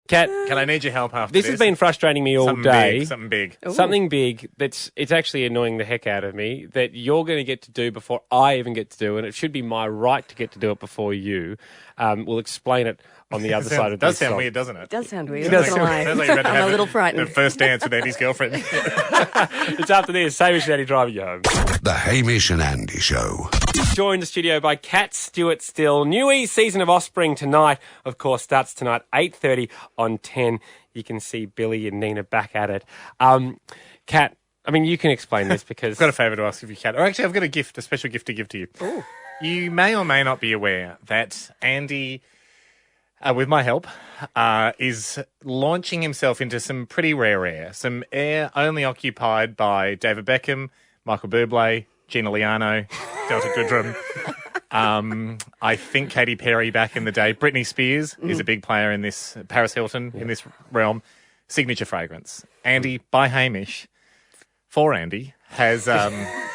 Kat, Can I need your help after this? this has been frustrating me all something day. Big, something big. Ooh. Something big it's actually annoying the heck out of me that you're going to get to do before I even get to do, and it should be my right to get to do it before you. We'll explain it on the other side of does this sound song. weird, doesn't it? It does sound weird. It I'm does not gonna lie. Sounds like you're about to I'm have a little The frightened. first dance with Andy's girlfriend. It's after this. Hamish and Andy driving you home. The Hamish and Andy Show. Joined in the studio by Kat Stewart Still. New season of Offspring tonight, of course, starts tonight, 8:30 on 10. You can see Billy and Nina back at it. Kat, I mean, you can explain this because... I've got a favour to ask if you can. Or actually, I've got a special gift to give to you. Ooh. You may or may not be aware that Andy, with my help, is launching himself into some pretty rare air. Some air only occupied by David Beckham, Michael Bublé, Gina Liano, Delta Goodrum. I think Katy Perry back in the day. Britney Spears is a big player in this. Paris Hilton in this realm. Signature fragrance. Andy by Hamish for Andy has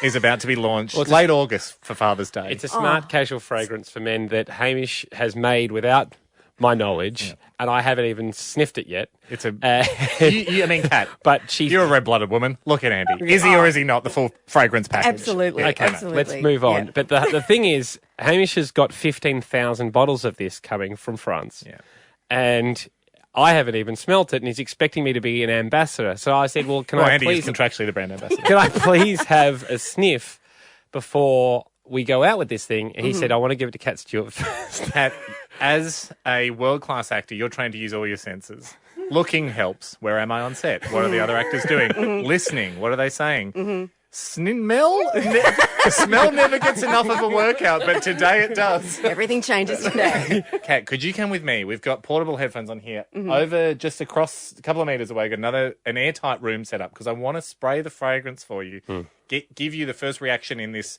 is about to be launched late August for Father's Day. It's a smart casual fragrance for men that Hamish has made without my knowledge, and I haven't even sniffed it yet. It's a. I mean, Kat, But you're a red-blooded woman. Look at Andy. Is he or is he not the full fragrance package? Absolutely. Yeah, Okay, Absolutely. let's move on. Yeah. But the thing is, Hamish has got 15,000 bottles of this coming from France. Yeah. And I haven't even smelt it, and he's expecting me to be an ambassador. So I said, well, can I Andy please... is contractually the brand ambassador. Can I please have a sniff before we go out with this thing? And he said, I want to give it to Kat Stewart first. Kat, as a world-class actor, you're trained to use all your senses. Looking helps. Where am I on set? What are the other actors doing? Listening. What are they saying? Smell? Smell never gets enough of a workout, but today it does. Everything changes today. Kat, could you come with me? We've got portable headphones on here. Over just across a couple of metres away, got an airtight room set up because I want to spray the fragrance for you. Give you the first reaction in this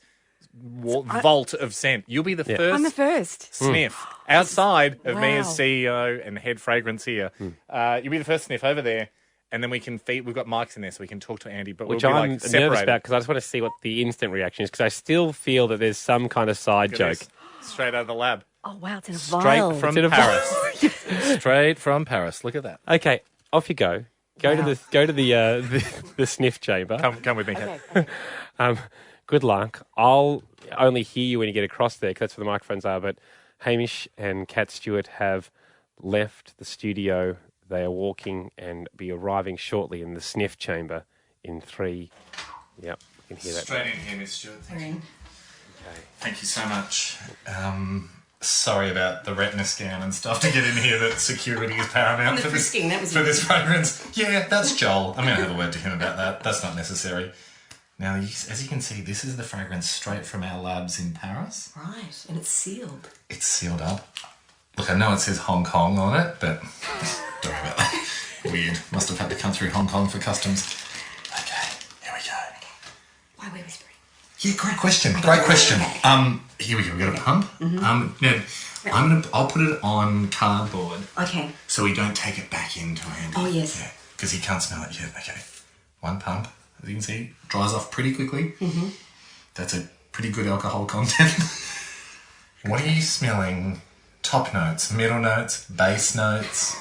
vault of scent. You'll be the first I'm the first. sniff outside of me Wow. as CEO and head fragrance here. You'll be the first sniff over there. And then we can feed. We've got mics in there, so we can talk to Andy. But Which we'll be I'm like nervous separated. about because I just want to see what the instant reaction is because I still feel that there's some kind of side Look at joke. this. Straight out of the lab. Oh, wow. It's in a Straight vial. from It's in a Paris. Straight from Paris. Look at that. Okay, off you go. Go to the sniff chamber. Come with me, Kat. Okay. Good luck. I'll only hear you when you get across there because that's where the microphones are. But Hamish and Kat Stewart have left the studio. They are walking and be arriving shortly in the sniff chamber in 3. Yep, you can hear that. Straight in here, Miss Stewart. Thank you. Okay. Thank you so much. Sorry about the retina scan and stuff to get in here. That security is paramount And the for this frisking, that was for this fragrance. Yeah, that's Joel. I'm going to have a word to him about that. That's not necessary. Now, as you can see, this is the fragrance straight from our labs in Paris. Right. And it's sealed. It's sealed up. Look, I know it says Hong Kong on it, but don't worry about that. Weird. Must have had to come through Hong Kong for customs. Okay, here we go. Why are we whispering? Yeah, great question. Great question. Here we go. We got a pump. Now, I'll put it on cardboard Okay. so we don't take it back into Andy. Oh, yes. Yeah, because he can't smell it yet. Okay. One pump. As you can see, dries off pretty quickly. That's a pretty good alcohol content. What are you smelling? Top notes, middle notes, bass notes.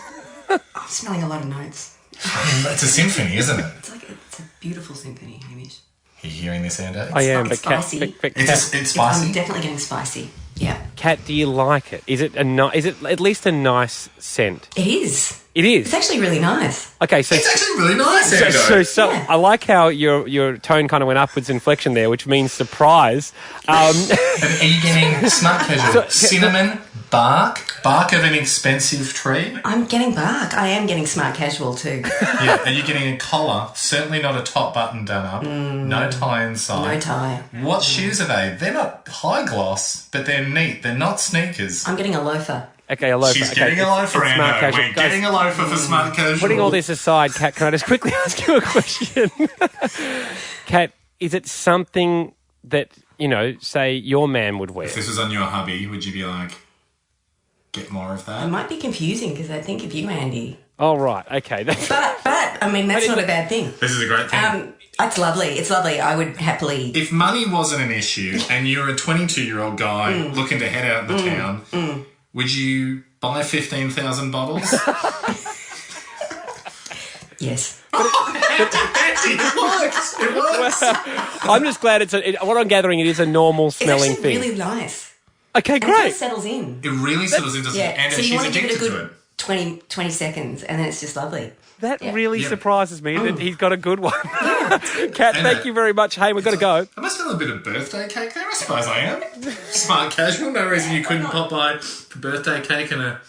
I'm smelling a lot of notes. It's a symphony, isn't it? It's a beautiful symphony, Hamish. Are you hearing this, Andy? I am, It's but Kat, spicy. It's spicy. I'm definitely getting spicy. Yeah. Kat, do you like it? Is it is it at least a nice scent? It is. It is. It's actually really nice. Okay, so It's actually really nice, Andy. so Yeah. I like how your tone kind of went upwards inflection there, which means surprise. Are you getting smart casual? Cinnamon, bark of an expensive tree. I'm getting bark. I am getting smart casual too. Yeah. Are you getting a collar? Certainly not a top button done up. No tie inside. No tie. What shoes are they? They're not high gloss, but they're neat. They're not sneakers. I'm getting a loafer. Okay, a loafer. She's Okay, getting a loafer, it's smart Ando. casual. We're Guys, getting a loafer for smart casual. putting all this aside, Kat, can I just quickly ask you a question? Kat, is it something that, say your man would wear? If this was on your hubby, would you be like, get more of It that? might be confusing because I think of you, Andy. Oh, right. Okay. But I mean, that's not a bad thing. This is a great thing. It's lovely. It's lovely. I would happily. If money wasn't an issue and you're a 22-year-old guy looking to head out of the town, would you buy 15,000 bottles? Yes. It works. I'm just glad what I'm gathering, it is a normal It's smelling actually thing. really nice. Okay, And it great. settles in. It really settles into Yeah. and so you she's want to give addicted it a to good it. 20 seconds and then it's just lovely. That Yeah. really Yeah. surprises me that he's got a good one. Kat, thank you very much. Hey, we've got to go. Am I still a bit of birthday cake there? I suppose I am. Smart casual. No reason you couldn't pop by for birthday cake and a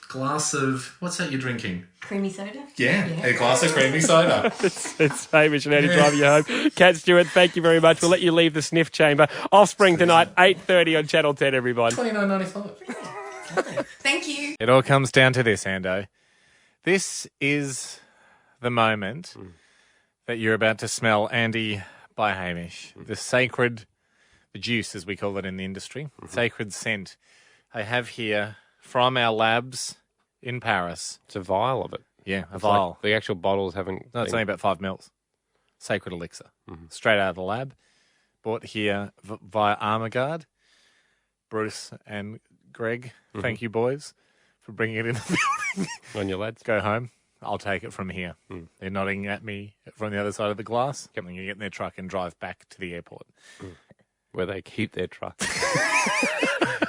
glass of... What's that you're drinking? Creamy soda? Yeah, a glass of creamy soda. It's Hamish and Andy driving you home. Kat Stewart, thank you very much. We'll let you leave the sniff chamber. Offspring tonight, 8:30 on Channel 10, everyone. $29.95. Thank you. It all comes down to this, Ando. This is the moment that you're about to smell Andy by Hamish. The sacred, the juice, as we call it in the industry, sacred scent I have here from our labs in Paris. It's a vial of it. Yeah, a It's vial. like the actual bottles haven't... No, it's been- only about 5 mils. Sacred elixir. Straight out of the lab. Bought here via Armagard. Bruce and Greg, thank you, boys, for bringing it in the building. on your lads. Go home. I'll take it from here. They're nodding at me from the other side of the glass. I'm going to get in their truck and drive back to the airport. Where they keep their truck.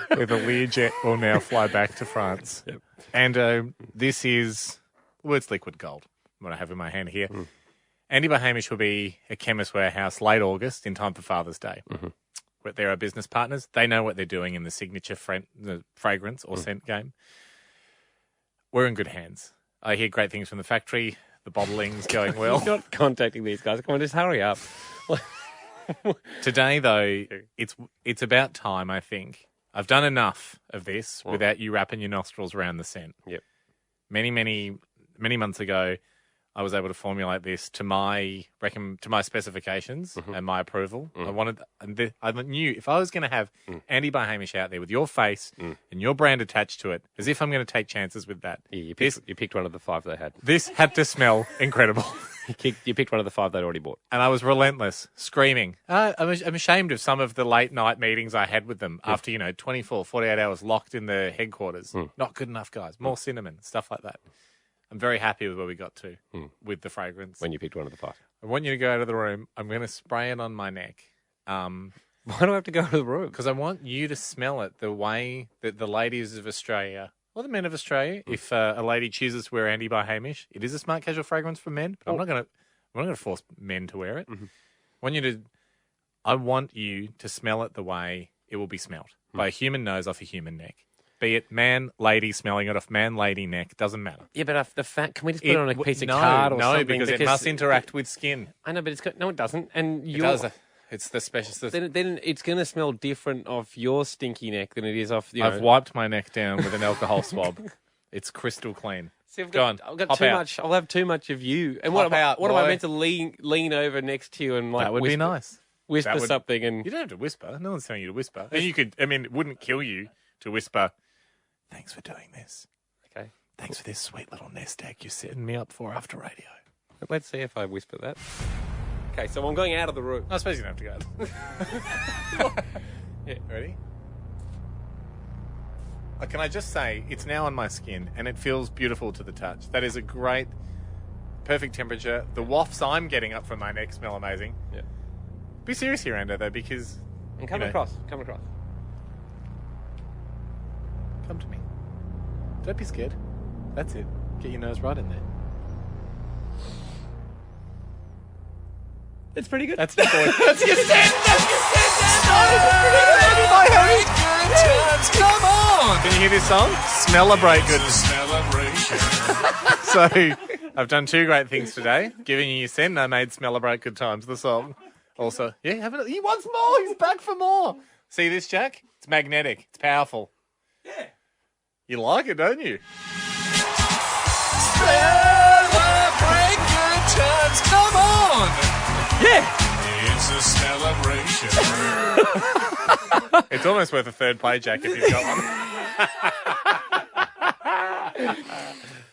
Where the Learjet will now fly back to France. Yep. And this is, well, it's liquid gold, what I have in my hand here. Andy by Hamish will be a Chemist Warehouse late August in time for Father's Day. But they're our business partners. They know what they're doing in the signature the fragrance or scent game. We're in good hands. I hear great things from the factory. The bottling's going well. You're not contacting these guys. Come on, just hurry up. Today, though, it's about time, I think. I've done enough of this without you wrapping your nostrils around the scent. Yep. Many months ago, I was able to formulate this to my specifications and my approval. I knew if I was going to have Andy by Hamish out there with your face and your brand attached to it, as if I'm going to take chances with that. Yeah, you picked one of the 5 they had. This had to smell incredible. You picked one of the 5 they'd already bought. And I was relentless, screaming. I'm ashamed of some of the late night meetings I had with them after, 24, 48 hours locked in the headquarters. Not good enough, guys. More cinnamon, stuff like that. I'm very happy with where we got to with the fragrance. When you picked one of the 5. I want you to go out of the room. I'm going to spray it on my neck. Why do I have to go to the room? Because I want you to smell it the way that the ladies of Australia, or the men of Australia, if a lady chooses to wear Andy by Hamish, it is a smart casual fragrance for men, but I'm not going to force men to wear it. I want you to smell it the way it will be smelt by a human nose off a human neck. Be it man, lady smelling it off man, lady neck, doesn't matter. Yeah, but the fact, can we just put it on a piece of card or something? No, because it must interact with skin. I know, but no, it doesn't. And It does. It's the special. Then it's going to smell different off your stinky neck than it is off. I've wiped my neck down with an alcohol swab. It's crystal clean. See, I've Go on, got hop too out. much. I'll have too much of you. And Hop out, what am I boy. meant to lean over next to you and like That would be nice. whisper That would- something and You don't have to whisper. No one's telling you to whisper. And you could. I mean, it wouldn't kill you to whisper. Thanks for doing this. okay. Thanks for this sweet little nest egg you're setting me up for after radio. Let's see if I whisper that. Okay, so I'm going out of the room. I suppose you don't have to go. Yeah, ready? Can I just say, it's now on my skin and it feels beautiful to the touch. That is a great, perfect temperature. The wafts I'm getting up from my neck smell amazing. Yeah. Be serious here, Ando, though, because... And come you know, across. Come across. Come to me. Don't be scared. That's it. Get your nose right in there. It's pretty good. That's the boy. That's your scent! Come on! Can you hear this song? Celebrate good. Celebration. So, I've done 2 great things today. Giving you your scent, and I made Celebrate Good Times, the song. Also, yeah, he wants more. He's back for more. See this, Jack? It's magnetic. It's powerful. Yeah. You like it, don't you? Celebrate good times. Come on! Yeah. It's a celebration. It's almost worth a third play, Jack, if you've got one.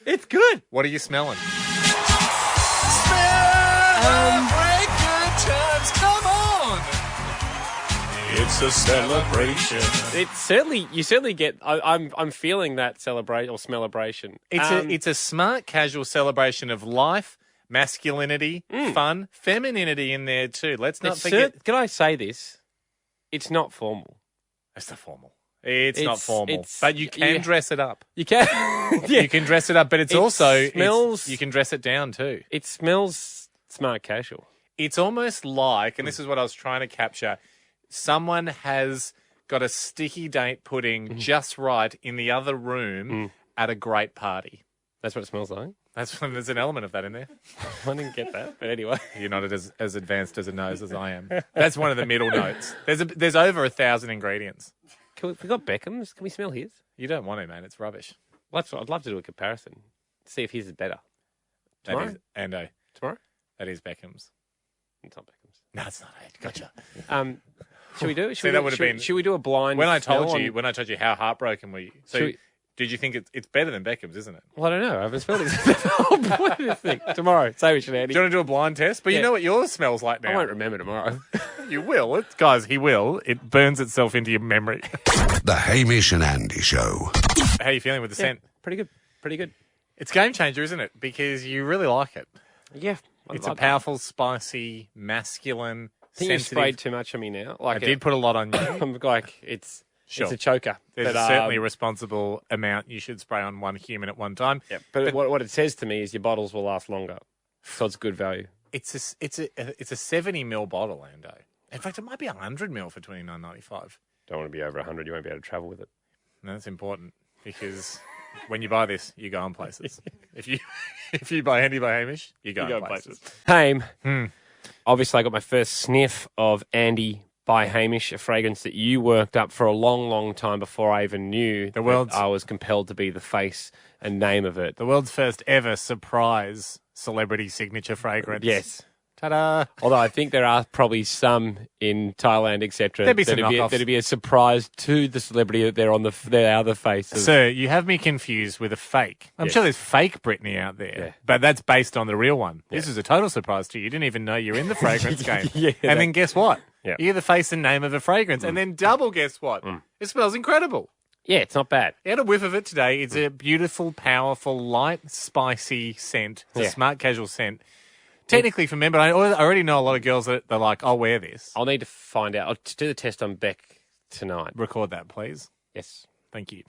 It's good. What are you smelling? Celebrate good times. Come on! It's a celebration. It's certainly you certainly get. I'm feeling that celebrate or celebration. It's a smart, casual celebration of life, masculinity, fun, femininity in there too. Let's not It's forget. Can I say this? It's not formal. It's not formal. It's not formal. it's- But you can yeah. dress it up. You can. Yeah. You can dress it up, but it's also smells- you can dress it down too. It smells smart casual. It's almost like, and this is what I was trying to capture, someone has got a sticky date pudding just right in the other room at a great party. That's what it smells like. There's an element of that in there. I didn't get that, but anyway. You're not as advanced as a nose as I am. That's one of the middle notes. There's over 1,000 ingredients. We got Beckham's. Can we smell his? You don't want to, man. It's rubbish. I'd love to do a comparison. See if his is better. Tomorrow? That is Ando. Tomorrow? That is Beckham's. It's not Beckham's. No, it's not. Gotcha. Should we do it? See, that would have been- Should we do a blind? When I smell told you on- how heartbroken were you? So Should we- did you think it's better than Beckham's, isn't it? Well, I don't know. I haven't smelled it. That's the whole point of this thing. Tomorrow. Say we should, Andy. Do you want to do a blind test? But you Yeah. know what yours smells like now. I won't remember tomorrow. You will. Guys, he will. It burns itself into your memory. The Hamish and Andy Show. How are you feeling with the scent? Pretty good. Pretty good. It's game changer, isn't it? Because you really like it. Yeah. It's a powerful, spicy, masculine, I think you sensitive. sprayed too much on me now. I Like did put a lot on you. I'm like, it's Sure. a choker. There's But, certainly a responsible amount you should spray on one human at one time. Yeah, but what it says to me is your bottles will last longer, so it's good value. It's a 70 ml bottle, Ando. In fact, it might be 100 ml for $29.95. Don't want to be over 100. You won't be able to travel with it. No, that's important because when you buy this, you go on places. If you buy Andy by Hamish, you go on places. Hame. Obviously, I got my first sniff of Andy by Hamish, a fragrance that you worked up for a long, long time before I even knew that I was compelled to be the face and name of it. The world's first ever surprise celebrity signature fragrance. Yes. Ta-da! Although I think there are probably some in Thailand, etc. There'd be some knockoffs. That'd be a surprise to the celebrity that they are the face of. Sir, you have me confused with a fake. I'm sure there's fake Britney out there, but that's based on the real one. This is a total surprise to you. You didn't even know you're in the fragrance game. Then guess what? Yeah. You're the face and name of a fragrance. And then double guess what? It smells incredible. Yeah, it's not bad. You had a whiff of it today. It's a beautiful, powerful, light, spicy scent. It's a smart casual scent. Technically for men, but I already know a lot of girls that they're like, I'll wear this. I'll need to find out. I'll do the test on Beck tonight. Record that, please. Yes. Thank you.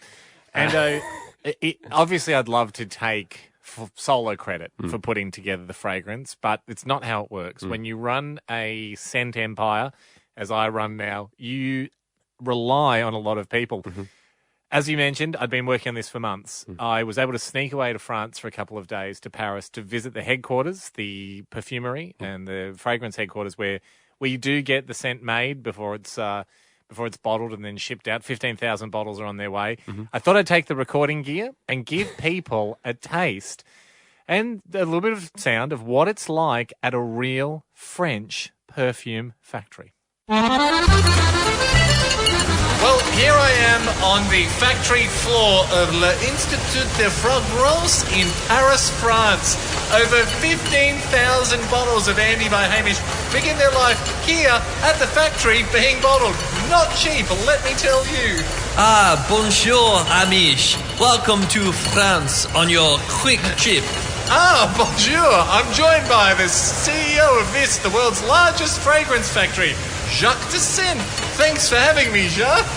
And obviously I'd love to take solo credit for putting together the fragrance, but it's not how it works. When you run a scent empire, as I run now, you rely on a lot of people. As you mentioned, I'd been working on this for months. I was able to sneak away to France for a couple of days to Paris to visit the headquarters, the perfumery and the fragrance headquarters where you do get the scent made before it's bottled and then shipped out. 15,000 bottles are on their way. I thought I'd take the recording gear and give people a taste and a little bit of sound of what it's like at a real French perfume factory. Well, here I am on the factory floor of l'Institut de Fragrance in Paris, France. Over 15,000 bottles of Andy by Hamish begin their life here at the factory being bottled. Not cheap, let me tell you. Ah, bonjour, Hamish. Welcome to France on your quick trip. Ah, bonjour. I'm joined by the CEO of this, the world's largest fragrance factory, Jacques Dessin. Thanks for having me, Jacques.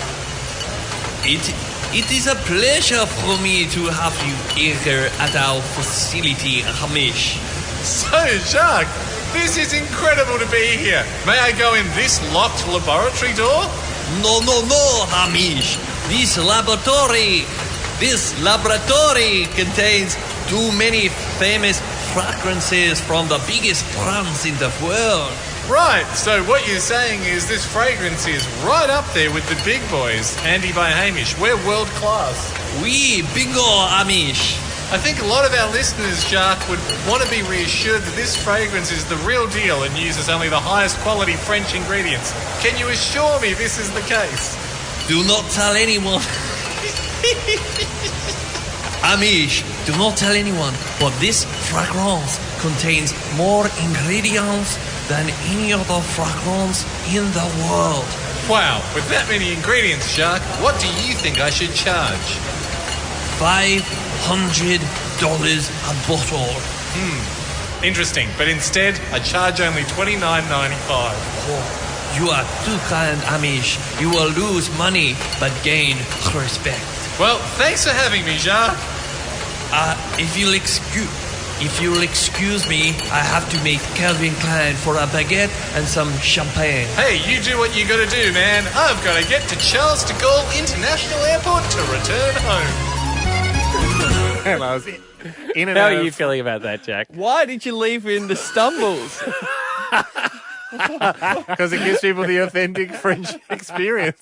It is a pleasure for me to have you here at our facility, Hamish. So, Jacques, this is incredible to be here. May I go in this locked laboratory door? No, Hamish. This laboratory contains too many famous fragrances from the biggest brands in the world. Right, so what you're saying is this fragrance is right up there with the big boys, Andy by Hamish. We're world class. Oui, bingo, Hamish. I think a lot of our listeners, Jacques, would want to be reassured that this fragrance is the real deal and uses only the highest quality French ingredients. Can you assure me this is the case? Do not tell anyone. Hamish, do not tell anyone, but this fragrance contains more ingredients than any other fragrance in the world. Wow, with that many ingredients, Jacques, what do you think I should charge? $500 a bottle. Interesting, but instead I charge only $29.95. You are too kind, Hamish. You will lose money, but gain respect. Well, thanks for having me, Jacques. If you'll excuse me, I have to make Calvin Klein for a baguette and some champagne. Hey, you do what you gotta do, man. I've gotta get to Charles de Gaulle International Airport to return home. And I was in and How out are of... you feeling about that, Jack? Why did you leave in the stumbles? Because it gives people the authentic French experience.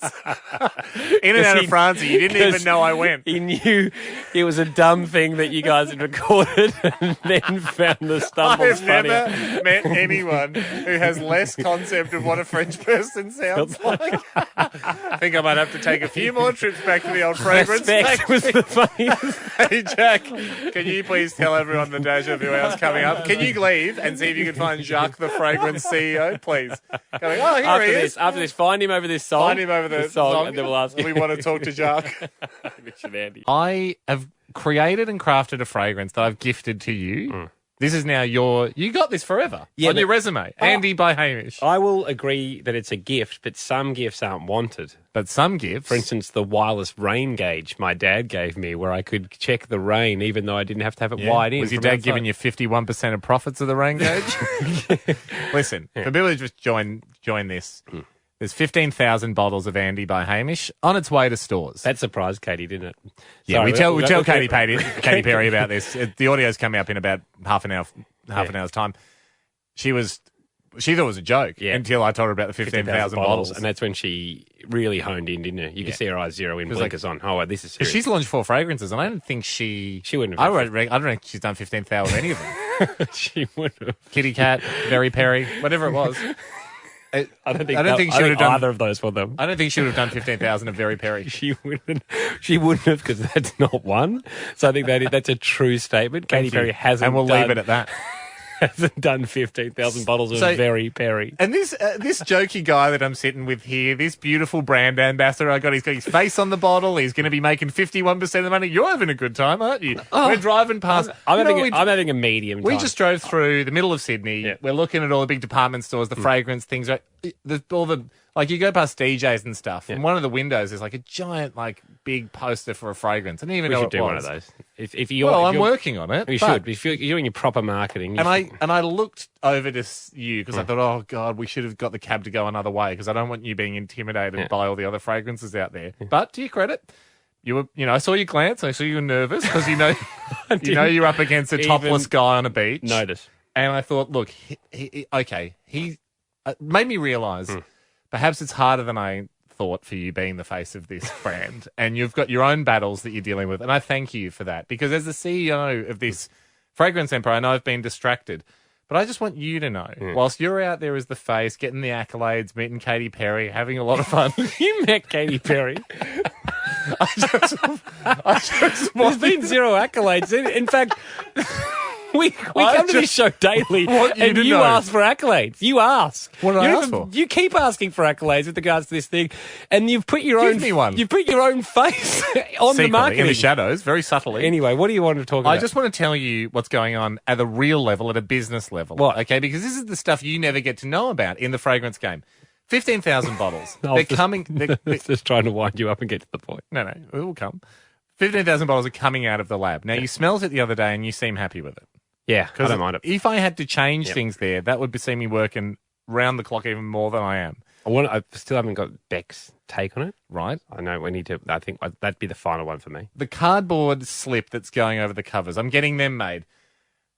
In and out of France, you didn't even know I went. He knew it was a dumb thing that you guys had recorded and then found the stumbles I've funny. never met anyone who has less concept of what a French person sounds like. I think I might have to take a few more trips back to the old fragrance Respect was the funniest. Hey, Jack, can you please tell everyone the Deja Vu Hour's coming up? Can you leave and see if you can find Jacques, the fragrance CEO, please? Going, oh, here he is. After this, find him over this song. Find him over the song, and then we'll ask him. We want to talk to Jacques. Hamish and Andy. I have created and crafted a fragrance that I've gifted to you. This is now you got this forever on your resume. Andy by Hamish. I will agree that it's a gift, but some gifts aren't wanted. But some gifts. For instance, the wireless rain gauge my dad gave me where I could check the rain even though I didn't have to have it wired in. Was your from dad outside. giving you 51% of profits of the rain gauge? Listen, for people who just join this, there's 15,000 bottles of Andy by Hamish on its way to stores. That surprised Katie, didn't it? Yeah, Sorry, we tell Katy Perry about this. The audio's coming up in about half an hour's time. She thought it was a joke until I told her about the 15,000 bottles. And that's when she really honed in, didn't it? You could see her eyes zero in, blinkers on. Oh, this is serious. She's launched 4 fragrances, and I don't think she wouldn't have. I don't think she's done 15,000 any of them. She wouldn't have. Kitty Cat, Very Perry, whatever it was. I don't think she would have done either of those for them. I don't think she would have done 15,000 of Very Perry. She wouldn't have because that's not one. So I think that's a true statement. Katy Perry hasn't, and we'll leave it at that. Hasn't done 15,000 bottles of Very Perry. And this jokey guy that I'm sitting with here, this beautiful brand ambassador he's got his face on the bottle. He's going to be making 51% of the money. You're having a good time, aren't you? We're driving past. I'm having a medium time. We just drove through the middle of Sydney. Yeah. We're looking at all the big department stores, the fragrance things. Right? Like you go past DJs and stuff, and one of the windows is like a giant, like big poster for a fragrance. I didn't even know should what do it one was. of those. I'm working on it. You should. If you're doing your proper marketing. I looked over to you because I thought, oh God, we should have got the cab to go another way because I don't want you being intimidated by all the other fragrances out there. But to your credit, you were, I saw your glance. I saw you were nervous because you're up against a topless guy on a beach. Notice. And I thought, look, he made me realise perhaps it's harder than I thought for you being the face of this brand. And you've got your own battles that you're dealing with. And I thank you for that because as the CEO of this fragrance empire, I know I've been distracted. But I just want you to know, whilst you're out there as the face, getting the accolades, meeting Katy Perry, having a lot of fun. You met Katy Perry. I just There's been zero accolades. In fact, we come to this show daily and you ask for accolades. You ask. What did I ask for? You keep asking for accolades with regards to this thing, and you've put your own. Give me one. You've put your own face on the marketing in the shadows, very subtly. Anyway, what do you want to talk about? I just want to tell you what's going on at a real level, at a business level. What? Okay, because this is the stuff you never get to know about in the fragrance game. 15,000 bottles. They're coming. They're just trying to wind you up and get to the point. No, it will come. 15,000 bottles are coming out of the lab. Now, you smelled it the other day and you seem happy with it. Yeah, I don't mind it. If I had to change things there, that would see me working round the clock even more than I am. I still haven't got Beck's take on it. Right. I know we need to. I think that'd be the final one for me. The cardboard slip that's going over the covers, I'm getting them made.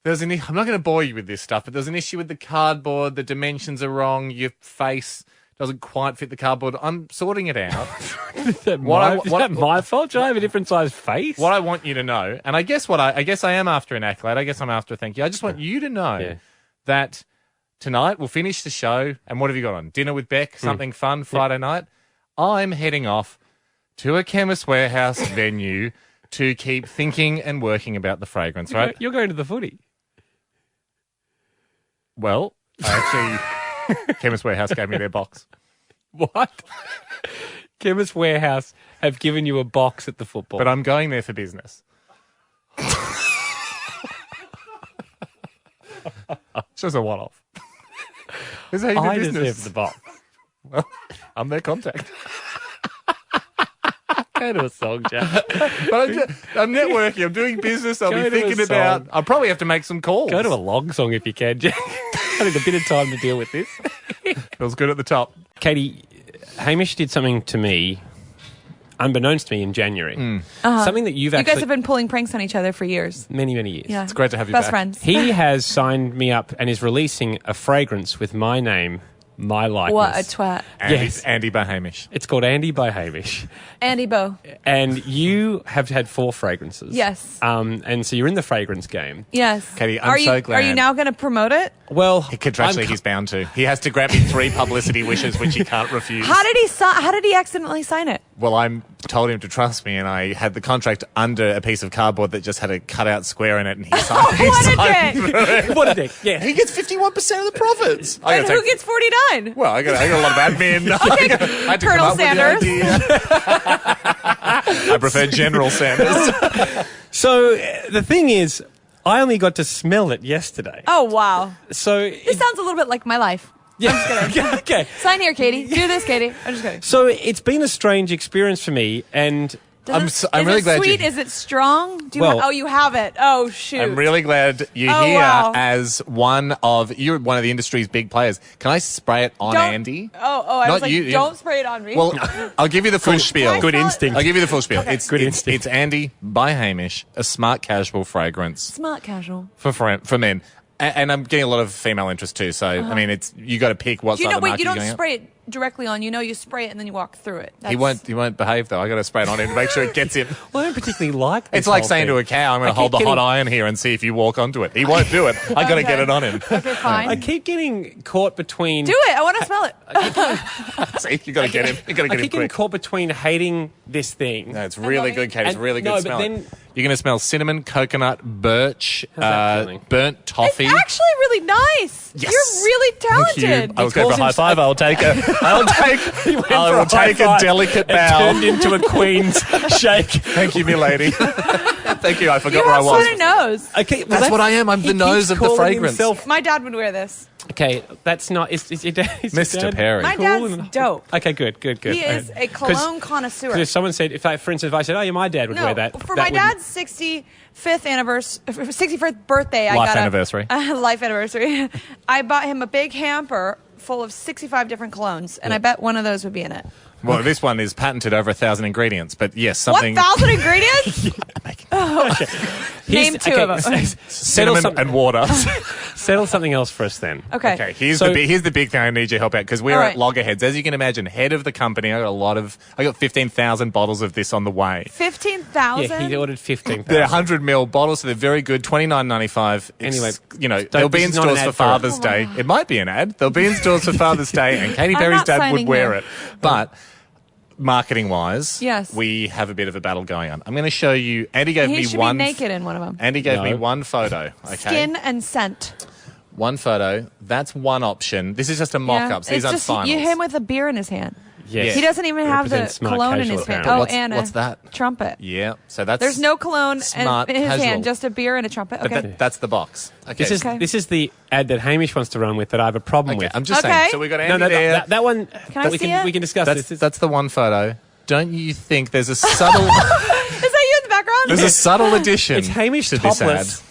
I'm not going to bore you with this stuff, but there's an issue with the cardboard. The dimensions are wrong. Your face doesn't quite fit the cardboard. I'm sorting it out. Is that my fault? Should I have a different size face? What I want you to know, and I guess I am after an accolade. I guess I'm after a thank you. I just want you to know that tonight we'll finish the show. And what have you got on? Dinner with Beck, something fun Friday night. I'm heading off to a Chemist Warehouse venue to keep thinking and working about the fragrance. Right? You're going to the footy. Well, Chemist Warehouse gave me their box. What? Chemist Warehouse have given you a box at the football. But I'm going there for business. It's just a one-off. This is how you do I business. deserve the box. Well, I'm their contact. Go to a song, Jack. But I'm networking. I'm doing business. I'll Go be to a thinking song. about. I'll probably have to make some calls. Go to a long song if you can, Jack. I need a bit of time to deal with this. Feels good at the top. Katie, Hamish did something to me, unbeknownst to me, in January. Something that you've You actually... guys have been pulling pranks on each other for years. many, many years. Yeah. It's great to have you Best back. friends. He has signed me up and is releasing a fragrance with my name, my likeness. What a twat. Andy by Hamish. It's called Andy by Hamish. Andy Bo. And you have had 4 fragrances. Yes. And so you're in the fragrance game. Yes. Katie, I'm are so you, glad. Are you now going to promote it? Well, Contractually, he's bound to. He has to grant me 3 publicity wishes, which he can't refuse. How did he accidentally sign it? Well, I told him to trust me, and I had the contract under a piece of cardboard that just had a cutout square in it, and he signed, What a dick. what a dick. Yeah. He gets 51% of the profits. I And gotta who take- gets 49? Well, I got a lot of admin. I had to Colonel come up with the Sanders. idea. I prefer General Sanders. So the thing is, I only got to smell it yesterday. Oh, wow. So This sounds a little bit like my life. yeah. Okay. Sign here, Katie. Do this, Katie. I'm just kidding. So it's been a strange experience for me, and I'm really is glad it you- sweet? Is it strong? Do you Well- oh, you have it. Oh, shoot. I'm really glad you're Oh, here wow. as you're one of the industry's big players. Can I spray it on Don't- Andy? Oh, I Not was like, you. don't spray it on me. Well, I'll give you the full spiel. Good instinct. I'll give you the full spiel. Okay. It's Good it's, instinct. It's Andy by Hamish, a smart casual fragrance Smart casual. for men. And I'm getting a lot of female interest too. So I mean, it's you got to pick what You side know, of the wait, market you you're don't going at. spray it directly on. You spray it and then you walk through it. He won't behave though. I got to spray it on him to make sure it gets him. well, I don't particularly like this It's like whole saying thing. to a cow, "I'm going I to hold the keep hot getting- iron here and see if you walk onto it." He won't do it. I got to get it on him. Okay, fine. I keep getting caught between... Do it. I want to smell it. See, you got to get him. You got to I get him keep getting quick. caught between hating this thing. No, it's really good, Kate. It's And- really good no, but smelling. then- You're going to smell cinnamon, coconut, birch, that feeling? burnt toffee. It's actually really nice. Yes. You're really talented. I was going for a high five. I'll take a. I will take a delicate It bow. turned into a queen's shake. Thank you, milady. Thank you. I forgot You where I have was. such a nose. Okay, well, That's what I am. I'm he the nose keeps of the calling fragrance. himself- My dad would wear this. Okay, that's not... Is your dad... is your Mr. dad Perry. My cool dad's and- dope. Okay, good. He is a cologne connoisseur. Because if someone said, for instance, if I said, oh, yeah, my dad would wear that. For that my wouldn't- dad's 65th birthday, I Life got anniversary. Life anniversary. I bought him a big hamper full of 65 different colognes, and I bet one of those would be in it. Well, this one is patented over 1,000 ingredients, but yes, something. 1,000 ingredients? Name two of them. Settle, Cinnamon and water. settle something else for us then. Okay. Okay, here's So- the big thing I need your help out because we're All at right. loggerheads. As you can imagine, head of the company, I got 15,000 bottles of this on the way. 15,000? Yeah, he ordered 15,000. They're 100ml bottles, so they're very good. $29.95. Anyway, they'll be this in is not an stores for ad for it. Father's Day. It might be an ad. They'll be in stores for Father's Day, and Katy I'm Perry's not dad would signing wear here. it. But marketing wise, Yes. we have a bit of a battle going on. I'm going to show you. Andy gave He me should one. be naked in one of them. Andy gave me No. one photo. Okay. Skin and scent. One photo. That's one option. This is just a mock-up. So these it's aren't just finals. him with a beer in his hand. Yes. He doesn't even have the Represents smart cologne in casual, his hand. apparently. Oh, and What's a that? trumpet. Yeah. So that's There's no cologne smart in his casual. hand, just a beer and a trumpet. But Okay. that's the box. Okay. This is the ad that Hamish wants to run with that I have a problem Okay, with. I'm just Okay. saying. So we got Andy no, there. that one. Can I we see can it? we can discuss That's this. that's the one photo. Don't you think there's a subtle Is that you in the background? there's a subtle addition It's Hamish to this ad? topless.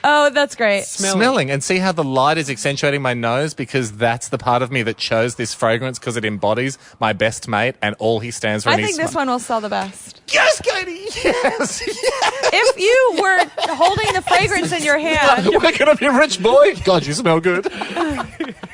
Oh, that's great. Smelling and see how the light is accentuating my nose because that's the part of me that chose this fragrance because it embodies my best mate and all he stands for. I and think he's this one will sell the best. Yes, Katie. Yes. If you were holding the fragrance in your hand, We're gonna be rich, boy. God, you smell good.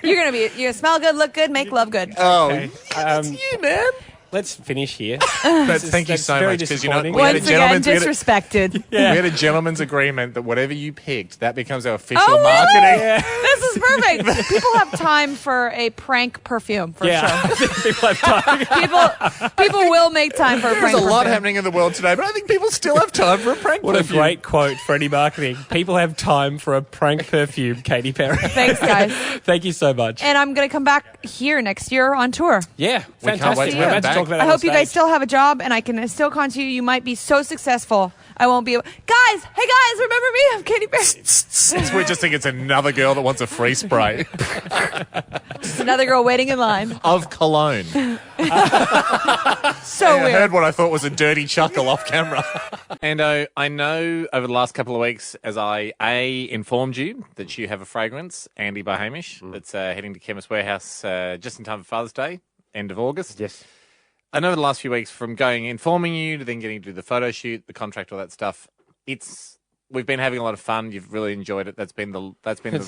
you're gonna smell good, look good, make love good. Oh, Okay. it's you, man. Let's finish here. But thank you that's so very much because you know disappointing. we had a Once again, gentleman's disrespected. we had a gentleman's agreement that whatever you picked, that becomes our official Oh, marketing. really? This is perfect. People have time for a prank perfume, for Yeah, sure. people have time. People will make time for a There's prank a lot perfume. happening in the world today, but I think people still have time for a prank. What a perfume. great quote for any marketing. People have time for a prank perfume, Katy Perry. Thanks, guys. Thank you so much. And I'm going to come back here next year on tour. Yeah, We can't fantastic. wait to We're have about it to back. talk about it I on hope you guys stage. still have a job and I can still contact you. You might be so successful. I won't be able. Guys, hey guys, remember me? I'm Katy Perry. We just think it's another girl that wants a free spray Just another girl waiting in line. of cologne. So I weird. heard what I thought was a dirty chuckle off camera. And I know over the last couple of weeks, as I informed you that you have a fragrance, Andy by Hamish, that's heading to Chemist Warehouse just in time for Father's Day, end of August. Yes. I know the last few weeks, from informing you to then getting to do the photo shoot, the contract, all that stuff, we've been having a lot of fun. You've really enjoyed it. That's been the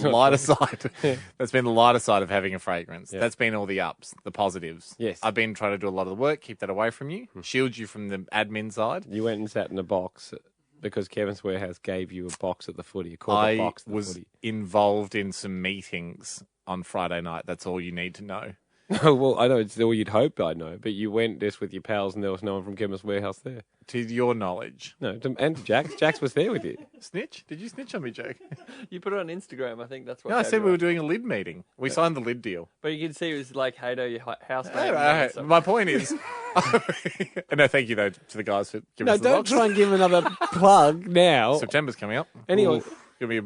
lighter side. That's been the lighter side of having a fragrance. Yeah. That's been all the ups, the positives. Yes. I've been trying to do a lot of the work, keep that away from you, shield you from the admin side. You went and sat in a box because Kevin's Warehouse gave you a box at the footy, a corporate I box at the was footy. involved in some meetings on Friday night. That's all you need to know. Oh, well, I know it's all you'd hope I know, but you went just with your pals and there was no one from Chemist Warehouse there. To your knowledge. No, and Jax. Jax was there with you. Snitch? Did you snitch on me, Jake? You put it on Instagram, I think that's what. No, I gave said you we were up. doing a lid meeting. We signed the lid deal. But you can see it was like Hato, your housemate. All and right. stuff. My point is, no, thank you though to the guys for giving No, us the don't box. try and give another plug now. September's coming up. Anyway. Ooh, gonna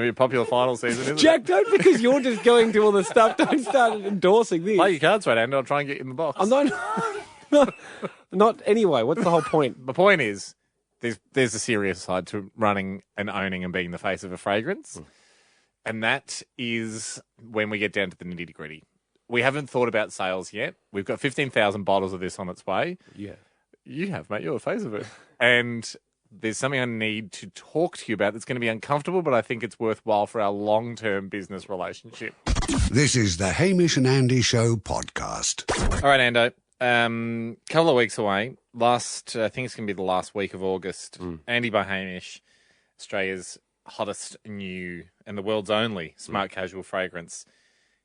be a popular final season, isn't Jack, it? don't, because you're just going to all the stuff, don't start endorsing this. Play your cards right, Andy. I'll try and get you in the box. I'm not anyway. What's the whole point? My point is, there's a serious side to running and owning and being the face of a fragrance, and that is when we get down to the nitty gritty. We haven't thought about sales yet. We've got 15,000 bottles of this on its way. Yeah. You have, mate. You're the face of it. And there's something I need to talk to you about that's going to be uncomfortable, but I think it's worthwhile for our long-term business relationship. This is the Hamish and Andy Show podcast. All right, Ando. Couple of weeks away. I think it's going to be the last week of August. Andy by Hamish, Australia's hottest new and the world's only smart casual fragrance,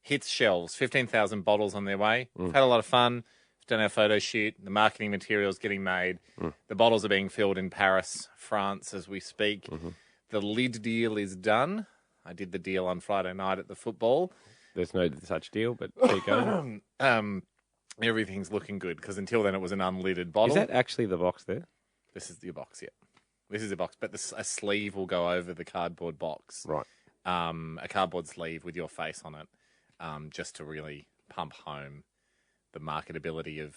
hits shelves. 15,000 bottles on their way. We've had a lot of fun. We've done our photo shoot. The marketing material's getting made. The bottles are being filled in Paris, France, as we speak. The lid deal is done. I did the deal on Friday night at the football. There's no such deal, but keep going. Everything's looking good because until then it was an unlidded bottle. Is that actually the box there? This is the box, yeah. This is the box, but a sleeve will go over the cardboard box. Right. A cardboard sleeve with your face on it, just to really pump home the marketability of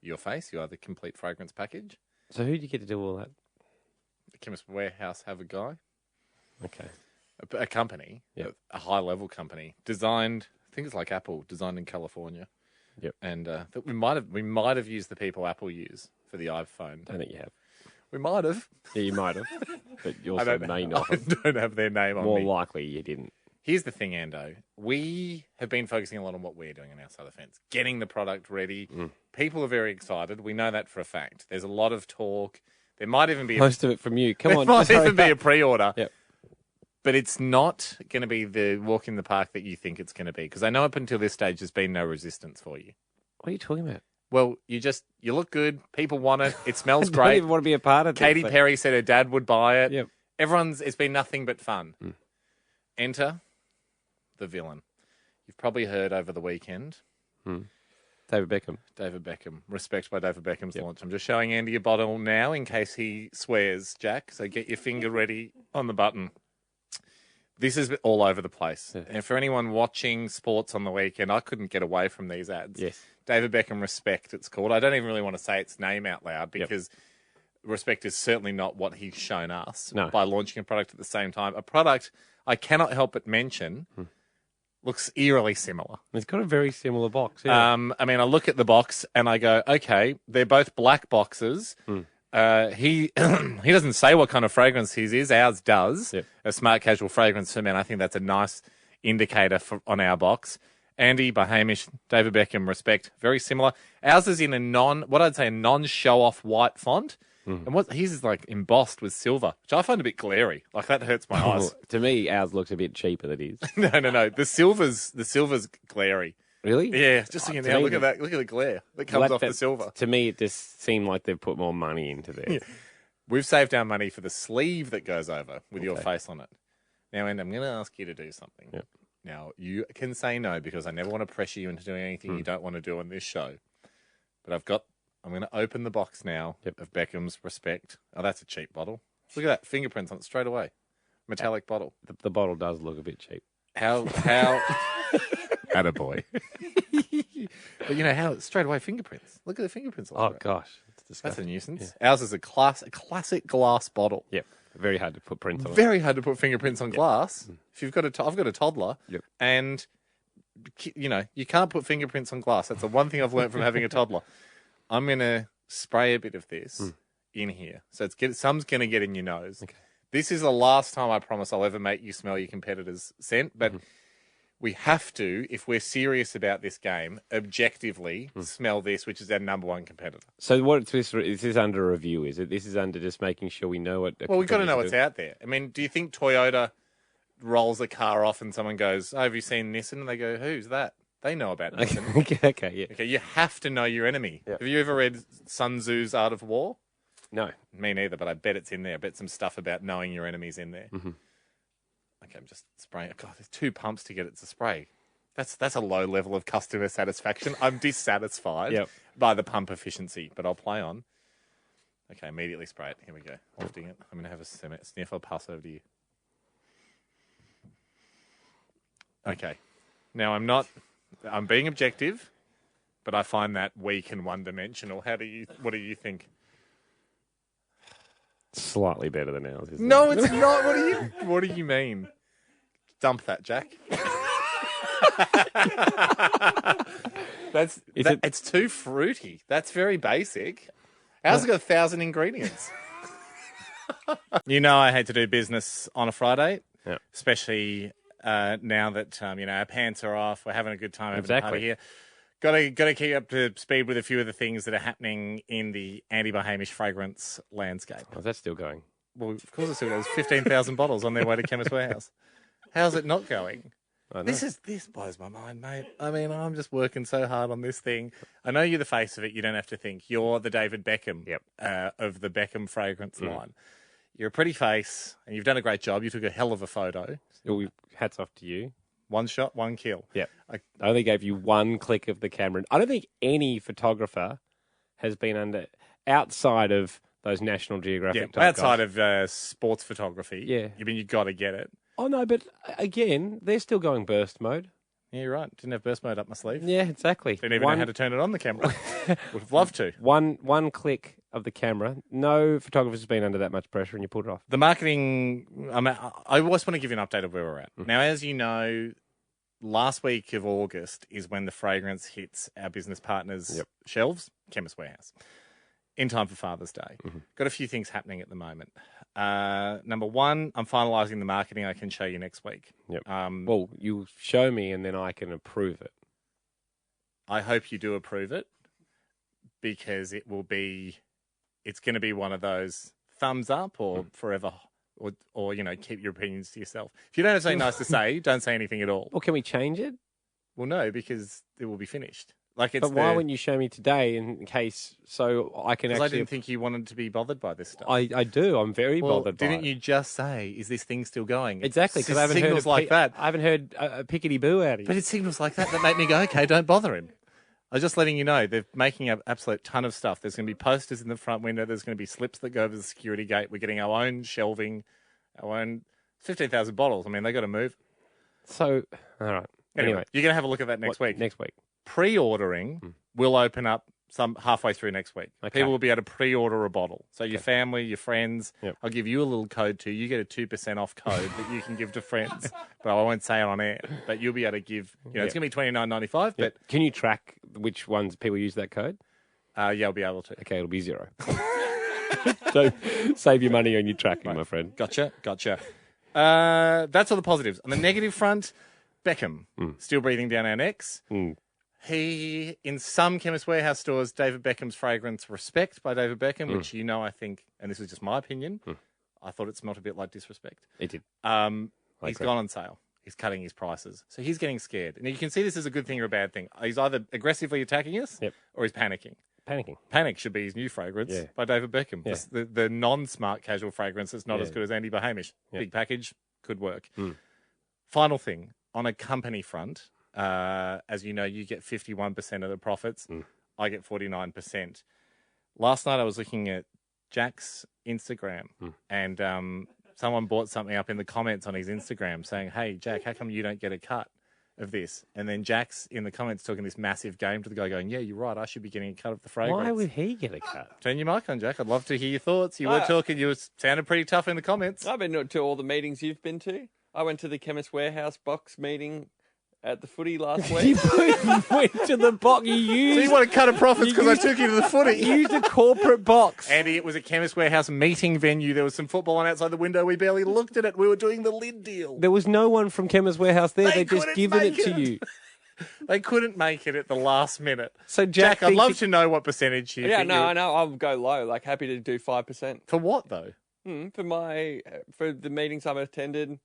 your face. You are the complete fragrance package. So who do you get to do all that? The Chemist Warehouse have a guy, Okay. a company, Yep. a high-level company, designed, I think it's like Apple, designed in California. Yep. And that we might have used the people Apple use for the iPhone. I think you have. We might have. Yeah, you might have, but you I also don't, may not I have. don't have their name on More me. likely you didn't. Here's the thing, Ando. We have been focusing a lot on what we're doing on our side of the fence, getting the product ready. People are very excited. We know that for a fact. There's a lot of talk. There might even be Most of it from you. Come there on. might just hurry even be a up. pre-order. Yep. But it's not going to be the walk in the park that you think it's going to be. Because I know up until this stage, there's been no resistance for you. What are you talking about? Well, you look good. People want it. It smells I don't great. even want to be a part of Katy this. Perry said her dad would buy it. Yep. It's been nothing but fun. Enter the villain. You've probably heard over the weekend, David Beckham. David Beckham. Respect by David Beckham's launch. I'm just showing Andy a bottle now in case he swears, Jack. So get your finger ready on the button. This is all over the place. Yeah. And for anyone watching sports on the weekend, I couldn't get away from these ads. Yes. David Beckham Respect, it's called. I don't even really want to say its name out loud because Respect is certainly not what he's shown us No. by launching a product at the same time. A product I cannot help but mention looks eerily similar. It's got a very similar box. Yeah. I mean, I look at the box and I go, okay, they're both black boxes. He doesn't say what kind of fragrance his is. Ours does. Yep. A smart casual fragrance for men. I think that's a nice indicator on our box. Andy by Hamish, David Beckham Respect, very similar. Ours is in a non-show-off white font. And his is like embossed with silver, which I find a bit glary. Like that hurts my eyes. To me, ours looks a bit cheaper than his. No. The silver's glary. Really? Yeah, just thinking to now. me, Look at that. Look at the glare that comes off the silver. To me, it just seemed like they've put more money into there. We've saved our money for the sleeve that goes over with your face on it. Now, and I'm going to ask you to do something. Yep. Now, you can say no because I never want to pressure you into doing anything you don't want to do on this show. But I've got I'm going to open the box now of Beckham's Respect. Oh, that's a cheap bottle. Look at that. Fingerprints on it straight away. Metallic bottle. The bottle does look a bit cheap. How, attaboy. But you know how, straight away fingerprints. Look at the fingerprints. All Oh, over it. gosh. It's That's a disgusting. nuisance. Ours is a classic glass bottle. Yep. Very hard to put prints on it. Very hard to put fingerprints on glass. If you've got I've got a toddler, Yep. and you know you can't put fingerprints on glass. That's the one thing I've learned from having a toddler. I'm gonna spray a bit of this in here, so some's gonna get in your nose. Okay. This is the last time I promise I'll ever make you smell your competitor's scent, but we have to, if we're serious about this game, objectively smell this, which is our number one competitor. So what this is under review, is it? This is under just making sure we know what... Well, we've got to know what's out there. I mean, do you think Toyota rolls a car off and someone goes, "Oh, have you seen Nissan?" And they go, "Who's that?" They know about Nissan. Okay, yeah. Okay, you have to know your enemy. Yeah. Have you ever read Sun Tzu's Art of War? No. Me neither, but I bet it's in there. I bet some stuff about knowing your enemy's in there. Mm-hmm. Okay, I'm just spraying. God, there's 2 pumps to get it to spray. That's a low level of customer satisfaction. I'm dissatisfied Yep. by the pump efficiency, but I'll play on. Okay, immediately spray it. Here we go. Lifting it. I'm going to have a sniff. I'll pass over to you. Okay. Now, I'm being objective, but I find that weak and one-dimensional. What do you think? Slightly better than ours, isn't No, it? it's not. What do you mean? Dump that, Jack. It's too fruity. That's very basic. Ours has got 1,000 ingredients. You know I hate to do business on a Friday, Yeah. especially now that our pants are off. We're having a good time having a Exactly. party here. Got to keep up to speed with a few of the things that are happening in the Andy by Hamish fragrance landscape. Oh, that's still going. Well, of course, there's 15,000 bottles on their way to Chemist Warehouse. How's it not going? I know. This blows my mind, mate. I mean, I'm just working so hard on this thing. I know you're the face of it. You don't have to think. You're the David Beckham of the Beckham fragrance line. You're a pretty face, and you've done a great job. You took a hell of a photo. Hats off to you. One shot, one kill. Yeah. I only gave you one click of the camera. I don't think any photographer has been outside of those National Geographic type outside guys. of sports photography. Yeah. I mean, you got to get it. Oh, no, but again, they're still going burst mode. Yeah, you're right. Didn't have burst mode up my sleeve. Yeah, exactly. Didn't even know how to turn it on the camera. Would have loved to. One click of the camera. No photographer's been under that much pressure, and you pulled it off. The marketing, I always want to give you an update of where we're at. Now, as you know, last week of August is when the fragrance hits our business partners' shelves, Chemist Warehouse, in time for Father's Day. Got a few things happening at the moment. Number one, I'm finalising the marketing. I can show you next week. Yep. Well, you show me, and then I can approve it. I hope you do approve it, because it's going to be one of those thumbs up or forever, or keep your opinions to yourself. If you don't have something nice to say, don't say anything at all. Well, can we change it? Well, no, because it will be finished. Like it's. But why wouldn't you show me today in case so I can Because actually... I didn't think you wanted to be bothered by this stuff. I do. I'm very bothered by it. Didn't you just say, is this thing still going? Exactly, because I haven't signals heard like that. I haven't heard a pickety-boo out of you. But it's signals like that make me go, okay, don't bother him. I was just letting you know, they're making an absolute ton of stuff. There's going to be posters in the front window. There's going to be slips that go over the security gate. We're getting our own shelving, our own 15,000 bottles. I mean, they got to move. So, all right. Anyway, you're going to have a look at that next week. Next week. Pre-ordering will open up some halfway through next week. Okay. People will be able to pre-order a bottle. So your family, your friends, Yep. I'll give you a little code too. You get a 2% off code that you can give to friends. But I won't say it on air. But you'll be able to give, it's going to be $29.95. But Can you track which ones people use that code? yeah, I'll be able to. Okay, it'll be 0. So save your money on your tracking, my friend. Gotcha. That's all the positives. On the negative front, Beckham, still breathing down our necks. He, in some Chemist Warehouse stores, David Beckham's fragrance Respect by David Beckham, which I think, and this is just my opinion, I thought it smelled a bit like disrespect. It did. He's gone on sale. He's cutting his prices. So he's getting scared. And you can see this as a good thing or a bad thing. He's either aggressively attacking us or he's panicking. Panicking. Panic should be his new fragrance by David Beckham. Yeah. The non-smart casual fragrance that's not as good as Andy by Hamish. Big package, could work. Final thing, on a company front, as you know, you get 51% of the profits. I get 49%. last night I was looking at Jack's Instagram and someone brought something up in the comments on his Instagram saying, hey, Jack, how come you don't get a cut of this? And then Jack's in the comments talking this massive game to the guy going, yeah, you're right, I should be getting a cut of the fragrance. Why would he get a cut? Turn your mic on, Jack. I'd love to hear your thoughts. You were talking, sounded pretty tough in the comments. I've been to all the meetings you've been to. I went to the Chemist Warehouse box meeting at the footy last You week. went to the box. You So used, you want to cut a profits because I took you to the footy? you used a corporate box. Andy, it was a Chemist Warehouse meeting venue. There was some football on outside the window. We barely looked at it. We were doing the lid deal. There was no one from Chemist Warehouse there. They They just couldn't given it make to it. you. They couldn't make it at the last minute. So Jack, I'd thinks love to know what percentage you Yeah, think no, you- I know. I'll go low. Like, happy to do 5%. For what, though? For the meetings I've attended.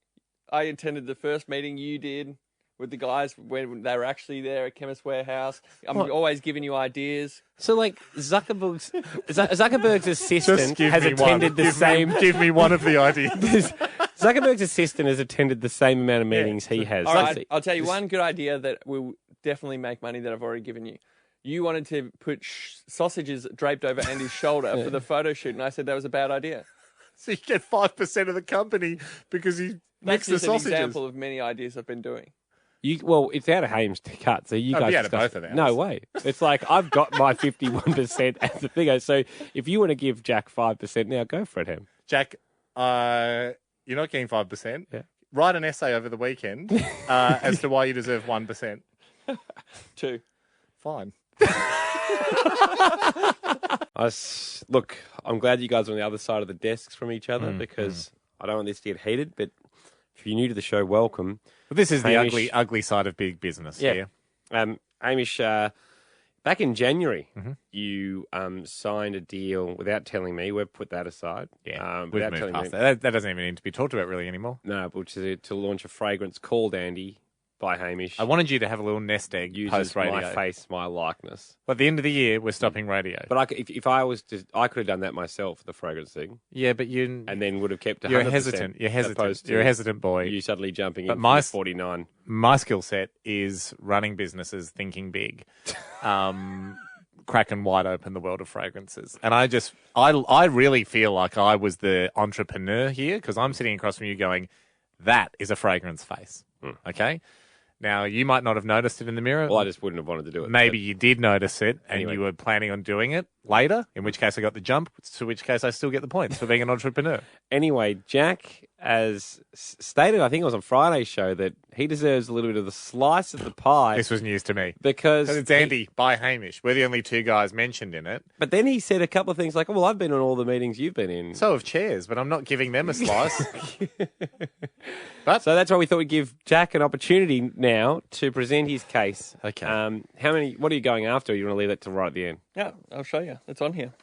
I attended the first meeting you did with the guys when they were actually there at Chemist Warehouse. I'm always giving you ideas. So, like, Zuckerberg's assistant give has me attended one. the same. Give me one of the ideas. Zuckerberg's assistant has attended the same amount of meetings he has. All right, I'll tell you one good idea that will definitely make money that I've already given you. You wanted to put sausages draped over Andy's shoulder for the photo shoot, and I said that was a bad idea. So you get 5% of the company because you mix That's the just an sausages. example of many ideas I've been doing. Well, it's out of Haim's to cut, so you Oh, guys be out of discuss- both of ours. No way. It's like I've got my 51% as the figure. So if you want to give Jack 5% now, go for it, Ham. Jack, you're not getting 5%. Yeah. Write an essay over the weekend as to why you deserve 1%. 2. Fine. Look, I'm glad you guys are on the other side of the desks from each other because I don't want this to get heated. But if you're new to the show, welcome. Well, this is the Hamish- ugly side of big business. Yeah. Here. Hamish, back in January, you signed a deal without telling me. We've put that aside. Yeah. We've without moved telling past me. that. That doesn't even need to be talked about really anymore. No, which is to launch a fragrance called Andy by Hamish. I wanted you to have a little nest egg Uses post radio. my face, my likeness. But at the end of the year, we're stopping radio. But if I was to, I could have done that myself, the fragrance thing, yeah, but you and then would have kept 100%. you're hesitant. You're hesitant. opposed to You're a hesitant boy. You suddenly jumping But in my- from 49. My skill set is running businesses, thinking big, cracking wide open the world of fragrances. And I really feel like I was the entrepreneur here because I'm sitting across from you going, that is a fragrance face. Okay? Now, you might not have noticed it in the mirror. Well, I just wouldn't have wanted to do it. Maybe you did notice it and Anyway. you were planning on doing it later, in which case I got the jump, to which case I still get the points for being an entrepreneur. Anyway, Jack, as stated, I think it was on Friday's show, that he deserves a little bit of the slice of the pie. This was news to me. Because It's Andy by Hamish. We're the only two guys mentioned in it. But then he said a couple of things like, well, I've been on all the meetings you've been in. So have chairs, but I'm not giving them a slice. So that's why we thought we'd give Jack an opportunity now to present his case. Okay. What are you going after? Or you want to leave that to right at the end? Yeah, I'll show you. It's on here.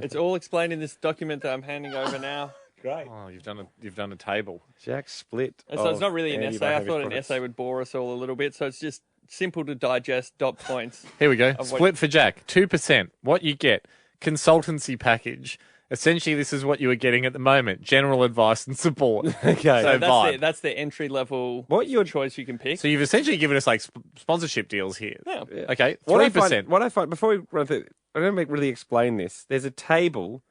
It's all explained in this document that I'm handing over now. Great. Oh, you've done a table. Jack split. And so it's not really an Andy essay. I Hamish thought an products. essay would bore us all a little bit. So it's just simple to digest, dot points. Here we go. Of what- Split for Jack. 2%. What you get. Consultancy package. Essentially, this is what you are getting at the moment. General advice and support. Okay. So vibe. That's the entry level What choice you can pick. So you've essentially given us like sponsorship deals here. Yeah. Okay. What 3%. I find before we run through, I don't really explain this. There's a table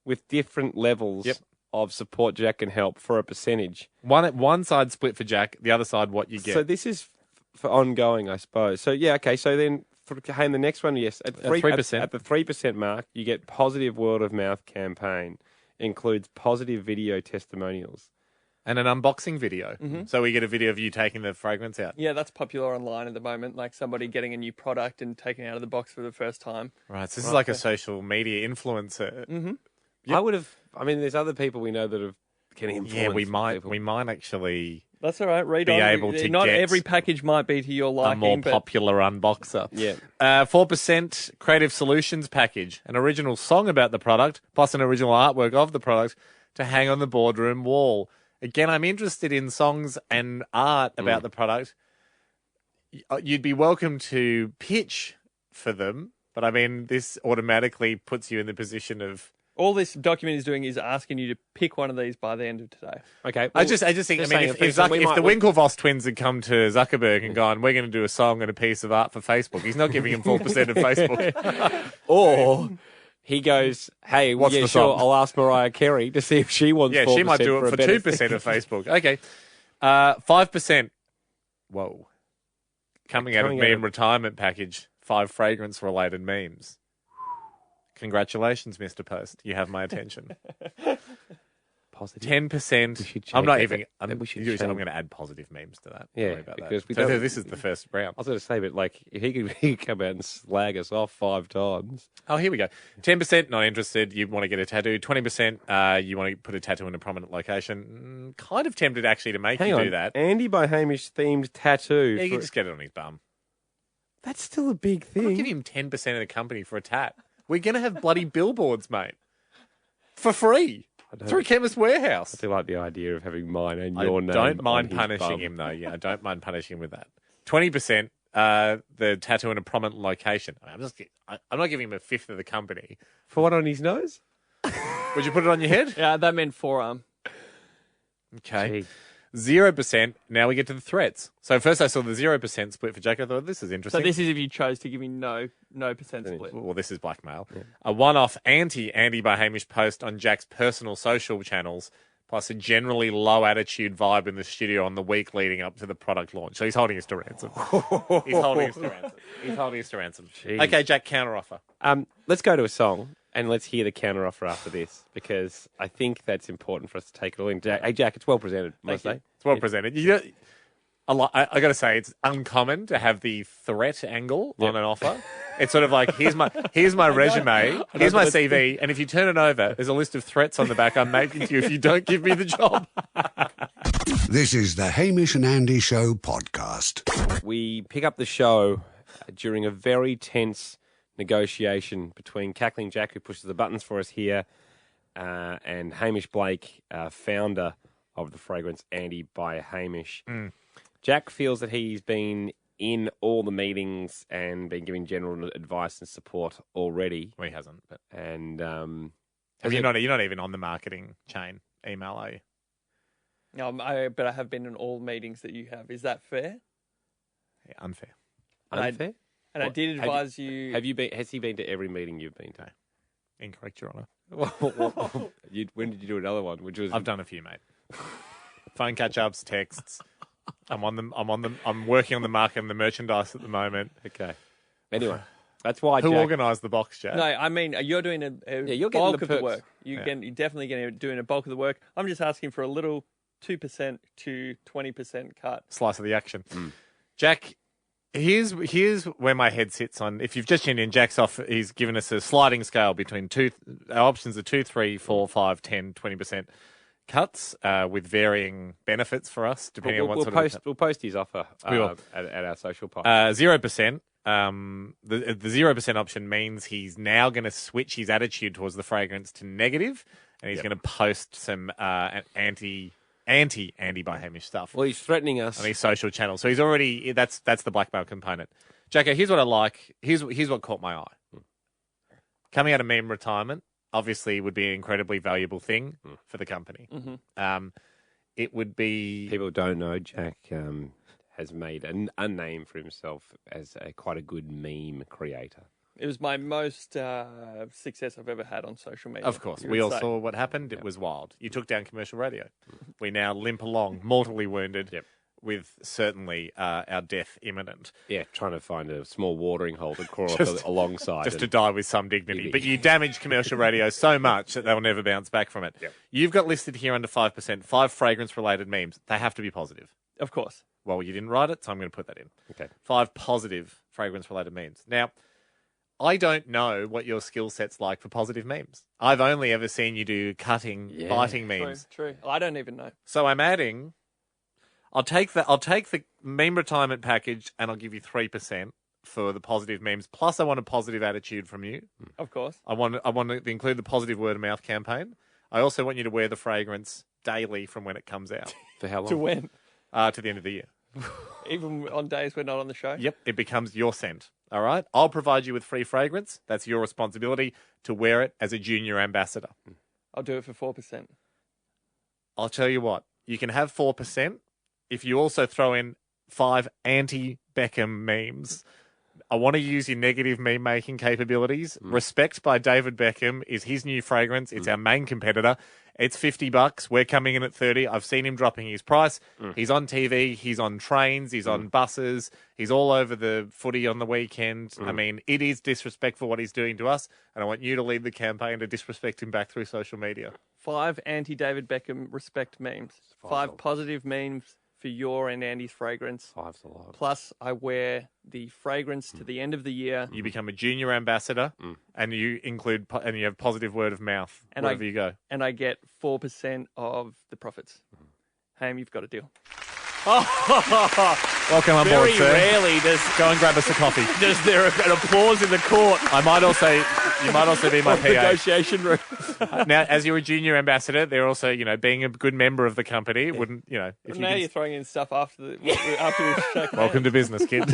with different levels Yep. of support Jack can help for a percentage. One side split for Jack, the other side what you get. So this is for ongoing, I suppose. So yeah, okay. So then, hey, the next one, yes, at 3%. At the 3% mark, you get positive word of mouth campaign. Includes positive video testimonials. and an unboxing video. Mm-hmm. So we get a video of you taking the fragrance out. Yeah, that's popular online at the moment. Like somebody getting a new product and taking it out of the box for the first time. Right. So this is like a social media influencer. Mm-hmm. I would have. I mean, there's other people we know that have can influence. Yeah, we might people. actually That's all right. Read be on. able to Not get every package might be to your a liking, more but popular unboxer. Yeah. 4% creative solutions package, an original song about the product, plus an original artwork of the product to hang on the boardroom wall. Again, I'm interested in songs and art about the product. You'd be welcome to pitch for them, but I mean, this automatically puts you in the position of. all this document is doing is asking you to pick one of these by the end of today. Okay. I just think, I mean, saying if we the might- Winklevoss twins had come to Zuckerberg and gone, we're going to do a song and a piece of art for Facebook, he's not giving him 4% of Facebook. Or He goes, hey, What's yeah, the sure, song? I'll ask Mariah Carey to see if she wants Yeah, 4% she might do it a for better 2% of Facebook. Okay. 5%. Whoa. Coming out of meme retirement package, 5 fragrance-related memes. Congratulations, Mr. Post. You have my attention. Positive. 10%. We should I'm not change even. that. I'm, We should I'm change- going to add positive memes to that. Yeah, Don't worry about because that. we So don't- this is the first round. I was going to say, but like, if he could come out and slag us off 5 times. Oh, here we go. 10% not interested. You want to get a tattoo. 20% you want to put a tattoo in a prominent location. Kind of tempted actually to make Hang you on, do that. Andy by Hamish themed tattoo. Yeah, you can just get it on his bum. That's still a big I'm not thing. giving him 10% of the company for a tat. We're going to have bloody billboards, mate. For free. Through Chemist Warehouse. I do like the idea of having mine and I your name. don't mind on his punishing bum. him, though. Yeah, I don't mind punishing him with that. 20%, the tattoo in a prominent location. I'm not giving him a fifth of the company. For what on his nose? Would you put it on your head? Yeah, that meant forearm. Okay. Gee. 0%. Now we get to the threats. So first I saw the 0% split for Jack. I thought, this is So interesting. this is if you chose to give me no percent split. Well, this is blackmail. A one-off Andy by Hamish post on Jack's personal social channels, plus a generally low attitude vibe in the studio on the week leading up to the product launch. So he's holding us to ransom. He's holding us to ransom. He's holding us to ransom. Jeez. Okay, Jack, counter-offer. Let's go to a song and let's hear the counter offer after this because I think that's important for us to take it all in. Jack, hey, Jack, it's well presented, must I say. It's well presented. You know, I got to say, it's uncommon to have the threat angle on an offer. It's sort of like, here's my resume, here's my CV, and if you turn it over, there's a list of threats on the back I'm making to you if you don't give me the job. This is the Hamish and Andy Show podcast. We pick up the show during a very tense negotiation between Cackling Jack, who pushes the buttons for us here, and Hamish Blake, founder of the fragrance Andy by Hamish. Jack feels that he's been in all the meetings and been giving general advice and support already. Well, he hasn't. But And you're not even on the marketing chain email, are you? No, but I have been in all meetings that you have. Is that fair? Yeah, unfair. unfair. And I did advise you. Have you been? Has he been to every meeting you've been to? Incorrect, Your Honour. When did you do another one? Which was I've done a few, mate. Phone catch-ups, texts. I'm on them. I'm working on the market and the merchandise at the moment. okay. Anyway, that's why Who Jack. organised the box, Jack? No, I mean you're doing you're getting bulk the of the perks. work. You're definitely doing a bulk of the work. I'm just asking for a little 2% to 20% cut. Slice of the action. Jack, here's where my head sits on. If you've just tuned in, Jack's off. He's given us a sliding scale between our options are 2, 3, 4, 5, 10, 20% cuts with varying benefits for us, depending on what we'll sort post. of. We'll post his offer We will. at our social post. 0%. The 0% option means he's now going to switch his attitude towards the fragrance to negative, and he's going to post some anti Andy by Hamish stuff well, he's threatening us. on his social channels. So he's already that's the blackmail component. Jacko, here's what I like. Here's what caught my eye. Coming out of meme retirement, obviously, would be an incredibly valuable thing for the company. It would be People don't know Jack has made a name for himself as quite a good meme creator. It was my most success I've ever had on social media. Of course. you We would all say. saw what happened. It was wild. You took down commercial radio. We now limp along, mortally wounded, with certainly our death imminent. Yeah, trying to find a small watering hole to crawl Just- alongside. Just to and- die with some dignity. Maybe. But you damaged commercial radio so much that they'll never bounce back from it. You've got listed here under 5%, 5 fragrance-related memes. They have to be positive. Of course. Well, you didn't write it, so I'm going to put that in. Okay. 5 positive fragrance-related memes. Now, I don't know what your skill set's like for positive memes. I've only ever seen you do cutting, biting memes. True. I don't even know. So I'm adding. I'll take the meme retirement package, and I'll give you 3% for the positive memes. Plus, I want a positive attitude from you. Of course. I want to include the positive word of mouth campaign. I also want you to wear the fragrance daily from when it comes out For how long? To when? to the end of the year. Even on days we're not on the show? Yep, it becomes your scent. All right, I'll provide you with free fragrance. That's your responsibility to wear it as a junior ambassador. I'll do it for 4%. I'll tell you what, you can have 4% if you also throw in 5 anti-Beckham memes I want to use your negative meme making capabilities. Respect by David Beckham is his new fragrance. It's our main competitor. It's $50. We're coming in at 30. I've seen him dropping his price. He's on TV. He's on trains. He's on buses. He's all over the footy on the weekend. I mean, it is disrespectful what he's doing to us, and I want you to lead the campaign to disrespect him back through social media. 5 anti-David Beckham respect memes. 5 positive memes for your and Andy's fragrance. 5's a lot. Plus, I wear the fragrance to the end of the year. You become a junior ambassador, and you include and you have positive word of mouth wherever you go. And I get 4% of the profits. Ham, you've got a deal. Welcome on board, Very sir. rarely does Go and grab us a coffee. there an applause in the court. You might also be my PA. Negotiation room. Now, as you're a junior ambassador, they're also, being a good member of the company. Wouldn't, if Now you're throwing in stuff after this check. welcome to business, kid.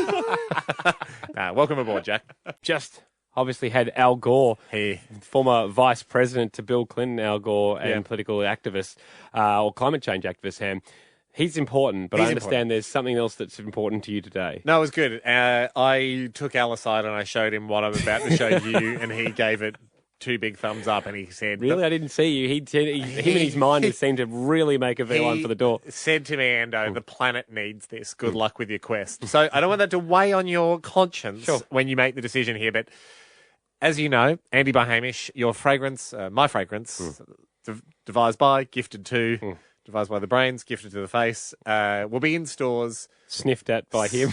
Welcome aboard, Jack. Just obviously had Al Gore, Hey. former vice president to Bill Clinton, Al Gore, and Yeah. political activist, or climate change activist, Ham. He's important, but He's I understand there's something else that's important to you today. No, it was good. I took Al aside and I showed him what I'm about to show you, and he gave it 2 big thumbs up, and he said... Really? I didn't see you. Him and his mind just seemed to really make a V1 for the door. He said to me, Ando, the planet needs this. Good luck with your quest. So I don't want that to weigh on your conscience when you make the decision here, but as you know, Andy by Hamish, your fragrance, my fragrance, devised by, gifted to... Devised by the brains, gifted to the face. Will be in stores. Sniffed at by him.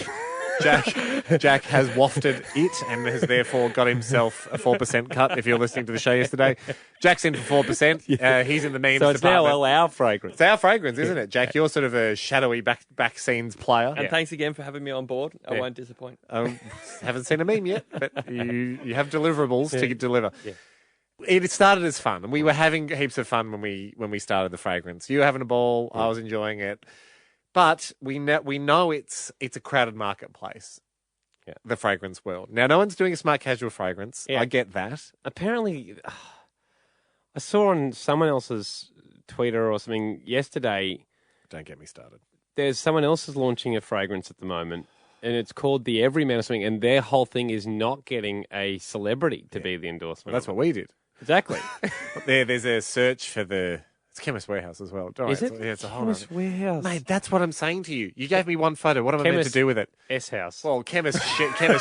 Jack has wafted it and has therefore got himself a 4% cut. If you're listening to the show yesterday, Jack's in for 4%. He's in the memes So it's department. now our fragrance. It's our fragrance, isn't it, Jack? You're sort of a shadowy back scenes player. And thanks again for having me on board. I won't disappoint. Haven't seen a meme yet, but you have deliverables to deliver. Yeah. It started as fun, and we were having heaps of fun when we started the fragrance. You were having a ball, I was enjoying it, but we know it's a crowded marketplace. Yeah. The fragrance world. Now, no one's doing a smart casual fragrance. Yeah. I get that. Apparently, I saw on someone else's Twitter or something yesterday. Don't get me started. There's someone else is launching a fragrance at the moment, and it's called the Everyman or something, and their whole thing is not getting a celebrity to be the endorsement. Well, that's what we did. Exactly. There's a search for it's Chemist Warehouse as well. Is it? Yeah, it's a whole Chemist Warehouse. Mate, that's what I'm saying to you. You gave me one photo. What am I meant to do with it? S-House. Well, Chemist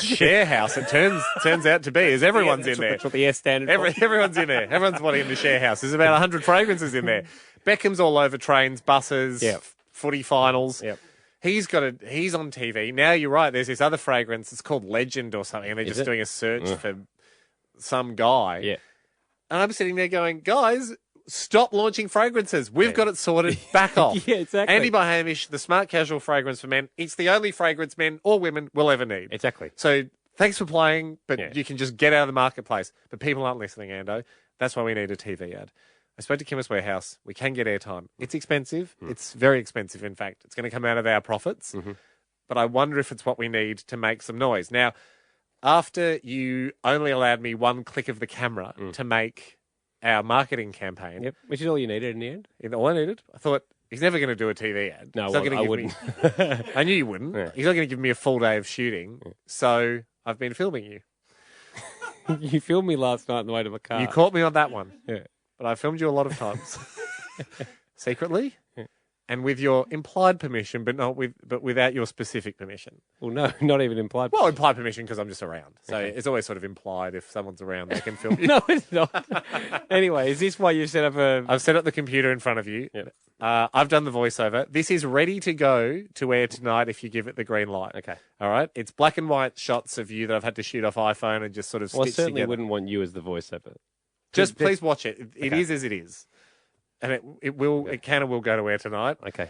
Share House, it turns out to be, as everyone's in there. That's what the S standard for. Everyone's in there. Everyone's wanting the share house. There's about 100 fragrances in there. Beckham's all over trains, buses, footy finals. Yep. He's on TV. Now, you're right, there's this other fragrance. It's called Legend or something, and they're just doing a search for some guy. Yeah. And I'm sitting there going, guys, stop launching fragrances. We've got it sorted. Back off. Yeah, exactly. Andy by Hamish, the smart casual fragrance for men. It's the only fragrance men or women will ever need. Exactly. So thanks for playing, but you can just get out of the marketplace. But people aren't listening, Ando. That's why we need a TV ad. I spoke to Chemist Warehouse. We can get airtime. It's expensive. It's very expensive, in fact. It's going to come out of our profits. But I wonder if it's what we need to make some noise. Now, after you only allowed me one click of the camera to make our marketing campaign. Yep, which is all you needed in the end. All I needed. I thought, he's never going to do a TV ad. No, He's not well, gonna I give wouldn't. Me, I knew you wouldn't. Yeah. He's not going to give me a full day of shooting. So I've been filming you. You filmed me last night on the way to my car. You caught me on that one. Yeah. But I filmed you a lot of times. Secretly. And with your implied permission, but without your specific permission. Well, no, not even implied. Well, implied permission because I'm just around. So it's always sort of implied if someone's around, they can film you. No, it's not. Anyway, is this why you set up a... I've set up the computer in front of you. Yep. I've done the voiceover. This is ready to go to air tonight if you give it the green light. Okay. All right? It's black and white shots of you that I've had to shoot off iPhone and just sort of Well, I stitch certainly together. wouldn't want you as the voiceover. Just please watch it. It Okay. is as it is. And it can and will go to air tonight. Okay.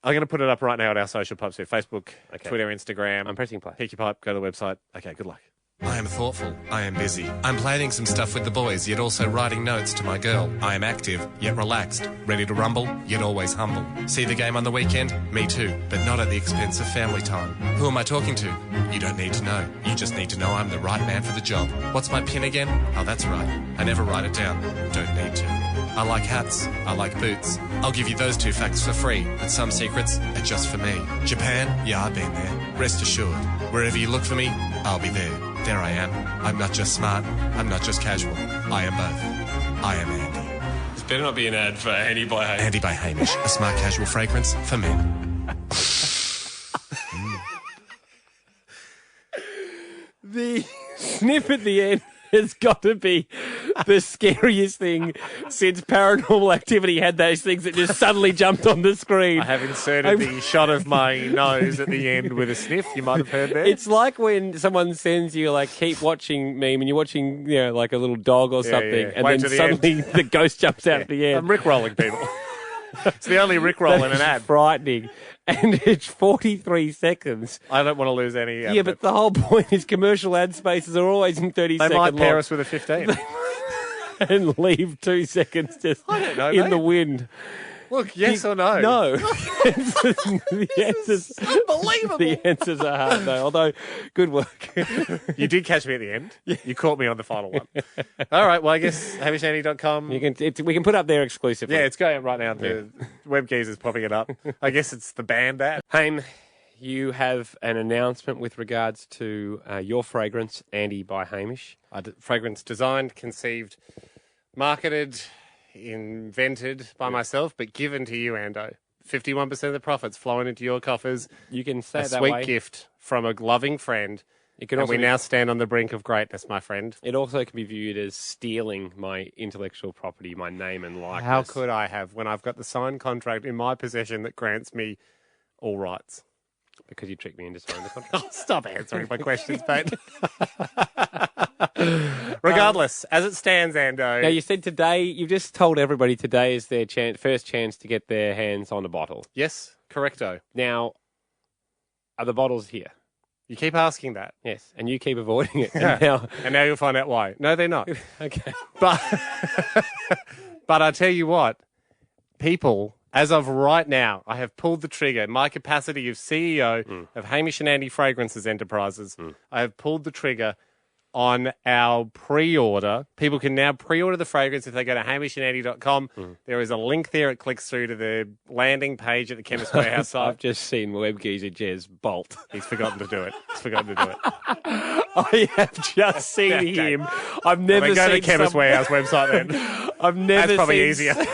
I'm going to put it up right now at our social pubs here. Facebook, Twitter, Instagram. I'm pressing play. Pick your pipe, go to the website. Okay, good luck. I am thoughtful. I am busy. I'm planning some stuff with the boys, yet also writing notes to my girl. I am active, yet relaxed. Ready to rumble, yet always humble. See the game on the weekend? Me too, but not at the expense of family time. Who am I talking to? You don't need to know. You just need to know I'm the right man for the job. What's my pin again? Oh, that's right. I never write it down. Don't need to. I like hats. I like boots. I'll give you those 2 facts for free, but some secrets are just for me. Japan? Yeah, I've been there. Rest assured, wherever you look for me, I'll be there. There I am. I'm not just smart. I'm not just casual. I am both. I am Andy. This better not be an ad for Andy by Hamish. Andy by Hamish, a smart casual fragrance for men. The sniff at the end has got to be the scariest thing since Paranormal Activity had those things that just suddenly jumped on the screen. I have inserted the shot of my nose at the end with a sniff. You might have heard that. It's like when someone sends you, like, keep watching meme and you're watching, you know, like a little dog or something, yeah. and Wait then till the suddenly the ghost jumps out at the end. I'm rickrolling people. It's the only rickroll in an ad. Frightening. And it's 43 seconds. I don't want to lose any. Yeah, but the whole point is commercial ad spaces are always in 30 they seconds. might pair long. us with a 15. And leave 2 seconds just I don't know, in mate. the wind. Look, yes or no? No. The answers, unbelievable. The answers are hard, though. Although, good work. You did catch me at the end. You caught me on the final one. All right, well, I guess HamishAndy.com. We can put up there exclusively. Yeah, it's going up right now. The WebKeys is popping it up. I guess it's the band ad. Haim, you have an announcement with regards to your fragrance, Andy by Hamish. Fragrance designed, conceived, marketed, invented by myself, but given to you, Ando. 51% of the profits flowing into your coffers. You can say a it that sweet way. gift from a loving friend. It can and also we be- now stand on the brink of greatness, my friend. It also can be viewed as stealing my intellectual property, my name and likeness. How could I have when I've got the signed contract in my possession that grants me all rights? Because you tricked me into signing the contract. Oh, stop answering my questions, mate. Regardless, as it stands, Ando. Now, you said today, you've just told everybody today is their first chance to get their hands on a bottle. Yes, correcto. Now, are the bottles here? You keep asking that. Yes, and you keep avoiding it. And And now you'll find out why. No, they're not. okay. But, but I tell you what, people, as of right now, I have pulled the trigger. In my capacity of CEO of Hamish and Andy Fragrances Enterprises, I have pulled the trigger on our pre-order. People can now pre-order the fragrance if they go to hamishandandy.com. There is a link there. It clicks through to the landing page at the Chemist Warehouse I've site. just seen web geezer Jez bolt. He's forgotten to do it. He's forgotten to do it. I have just seen Okay. him. I've never Go to seen the Chemist Warehouse website then. I've never That's probably seen easier.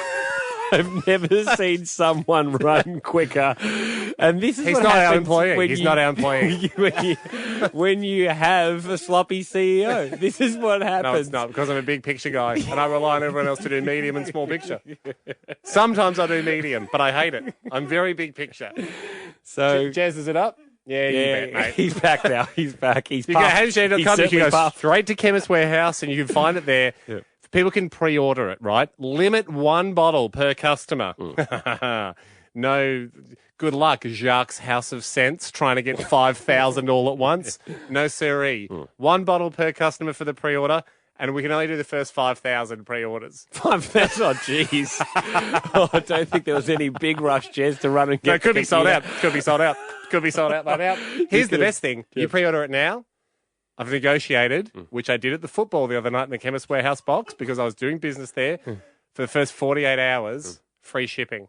I've never seen someone run quicker. And this is He's what not our happens employee. when He's you- not our employee. when you have a sloppy CEO. This is what happens. No, it's not, because I'm a big picture guy and I rely on everyone else to do medium and small picture. Sometimes I do medium, but I hate it. I'm very big picture. So, Jazz, is it up? Yeah, you bet, mate. he's back now. He's back. He's You go puffed. to He's hamishandy.com, you can certainly go puffed. straight to Chemist Warehouse and you can find it there. Yep. People can pre-order it, right? Limit 1 bottle per customer. No, good luck, Jacques House of Scents, trying to get 5,000 all at once. No siree. 1 bottle per customer for the pre-order, and we can only do the first 5,000 pre-orders. 5,000. Oh, jeez. Oh, I don't think there was any big rush, Jez, to run and get. No, it could be sold Yeah. out. Could be sold out. Could be sold out by now. Here's the could. best thing. You Yep. pre-order it now. I've negotiated, which I did at the football the other night in the Chemist Warehouse box because I was doing business there. For the first 48 hours, free shipping.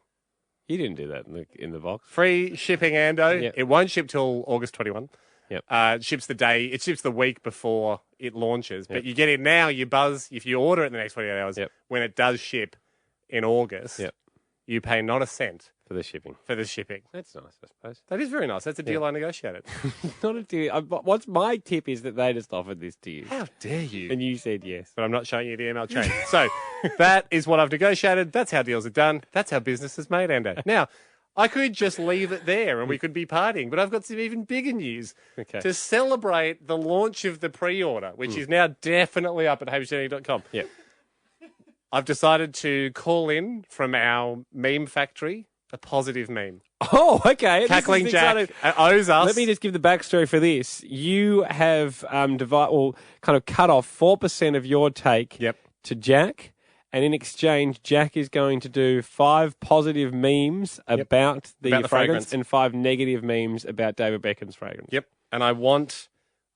You didn't do that in the box. Free shipping, Ando. Yep. It won't ship till August 21. Yep. It ships the week before it launches. But you get it now, you buzz, if you order it in the next 48 hours, Yep. when it does ship in August, Yep. you pay not a cent For the shipping. for the shipping. That's nice, I suppose. That is very nice. That's a deal I negotiated. Not a deal. What's my tip is that they just offered this to you. How dare you? And you said yes. But I'm not showing you the email chain. So that is what I've negotiated. That's how deals are done. That's how business is made, Ando. Now, I could just leave it there and we could be partying, but I've got some even bigger news. Okay. To celebrate the launch of the pre-order, which is now definitely up at hamishandy.com. Yep. I've decided to call in from our meme factory a positive meme. Oh, okay. Cackling This is Jack exciting. owes us. Let me just give the backstory for this. You have kind of cut off 4% of your take to Jack, and in exchange, Jack is going to do 5 positive memes about the fragrance and 5 negative memes about David Beckham's fragrance. Yep, and I want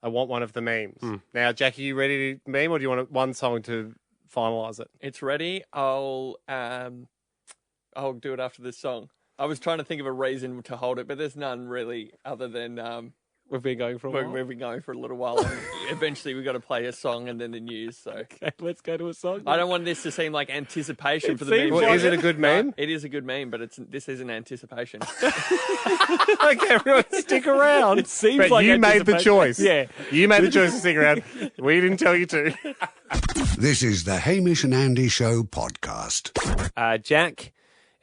one of the memes. Now, Jack, are you ready to meme, or do you want one song to finalise it? It's ready. I'll do it after this song. I was trying to think of a reason to hold it, but there's none really other than we've been going for a while. We've been going for a little while. And eventually, we've got to play a song and then the news. So okay, let's go to a song. I don't want this to seem like anticipation for the meme. Well, is it a good meme? It is a good meme, but this isn't anticipation. Okay, everyone, stick around. It seems but like you made the anticipation. choice. Yeah, you made the choice to stick around. We didn't tell you to. This is the Hamish and Andy Show podcast. Jack,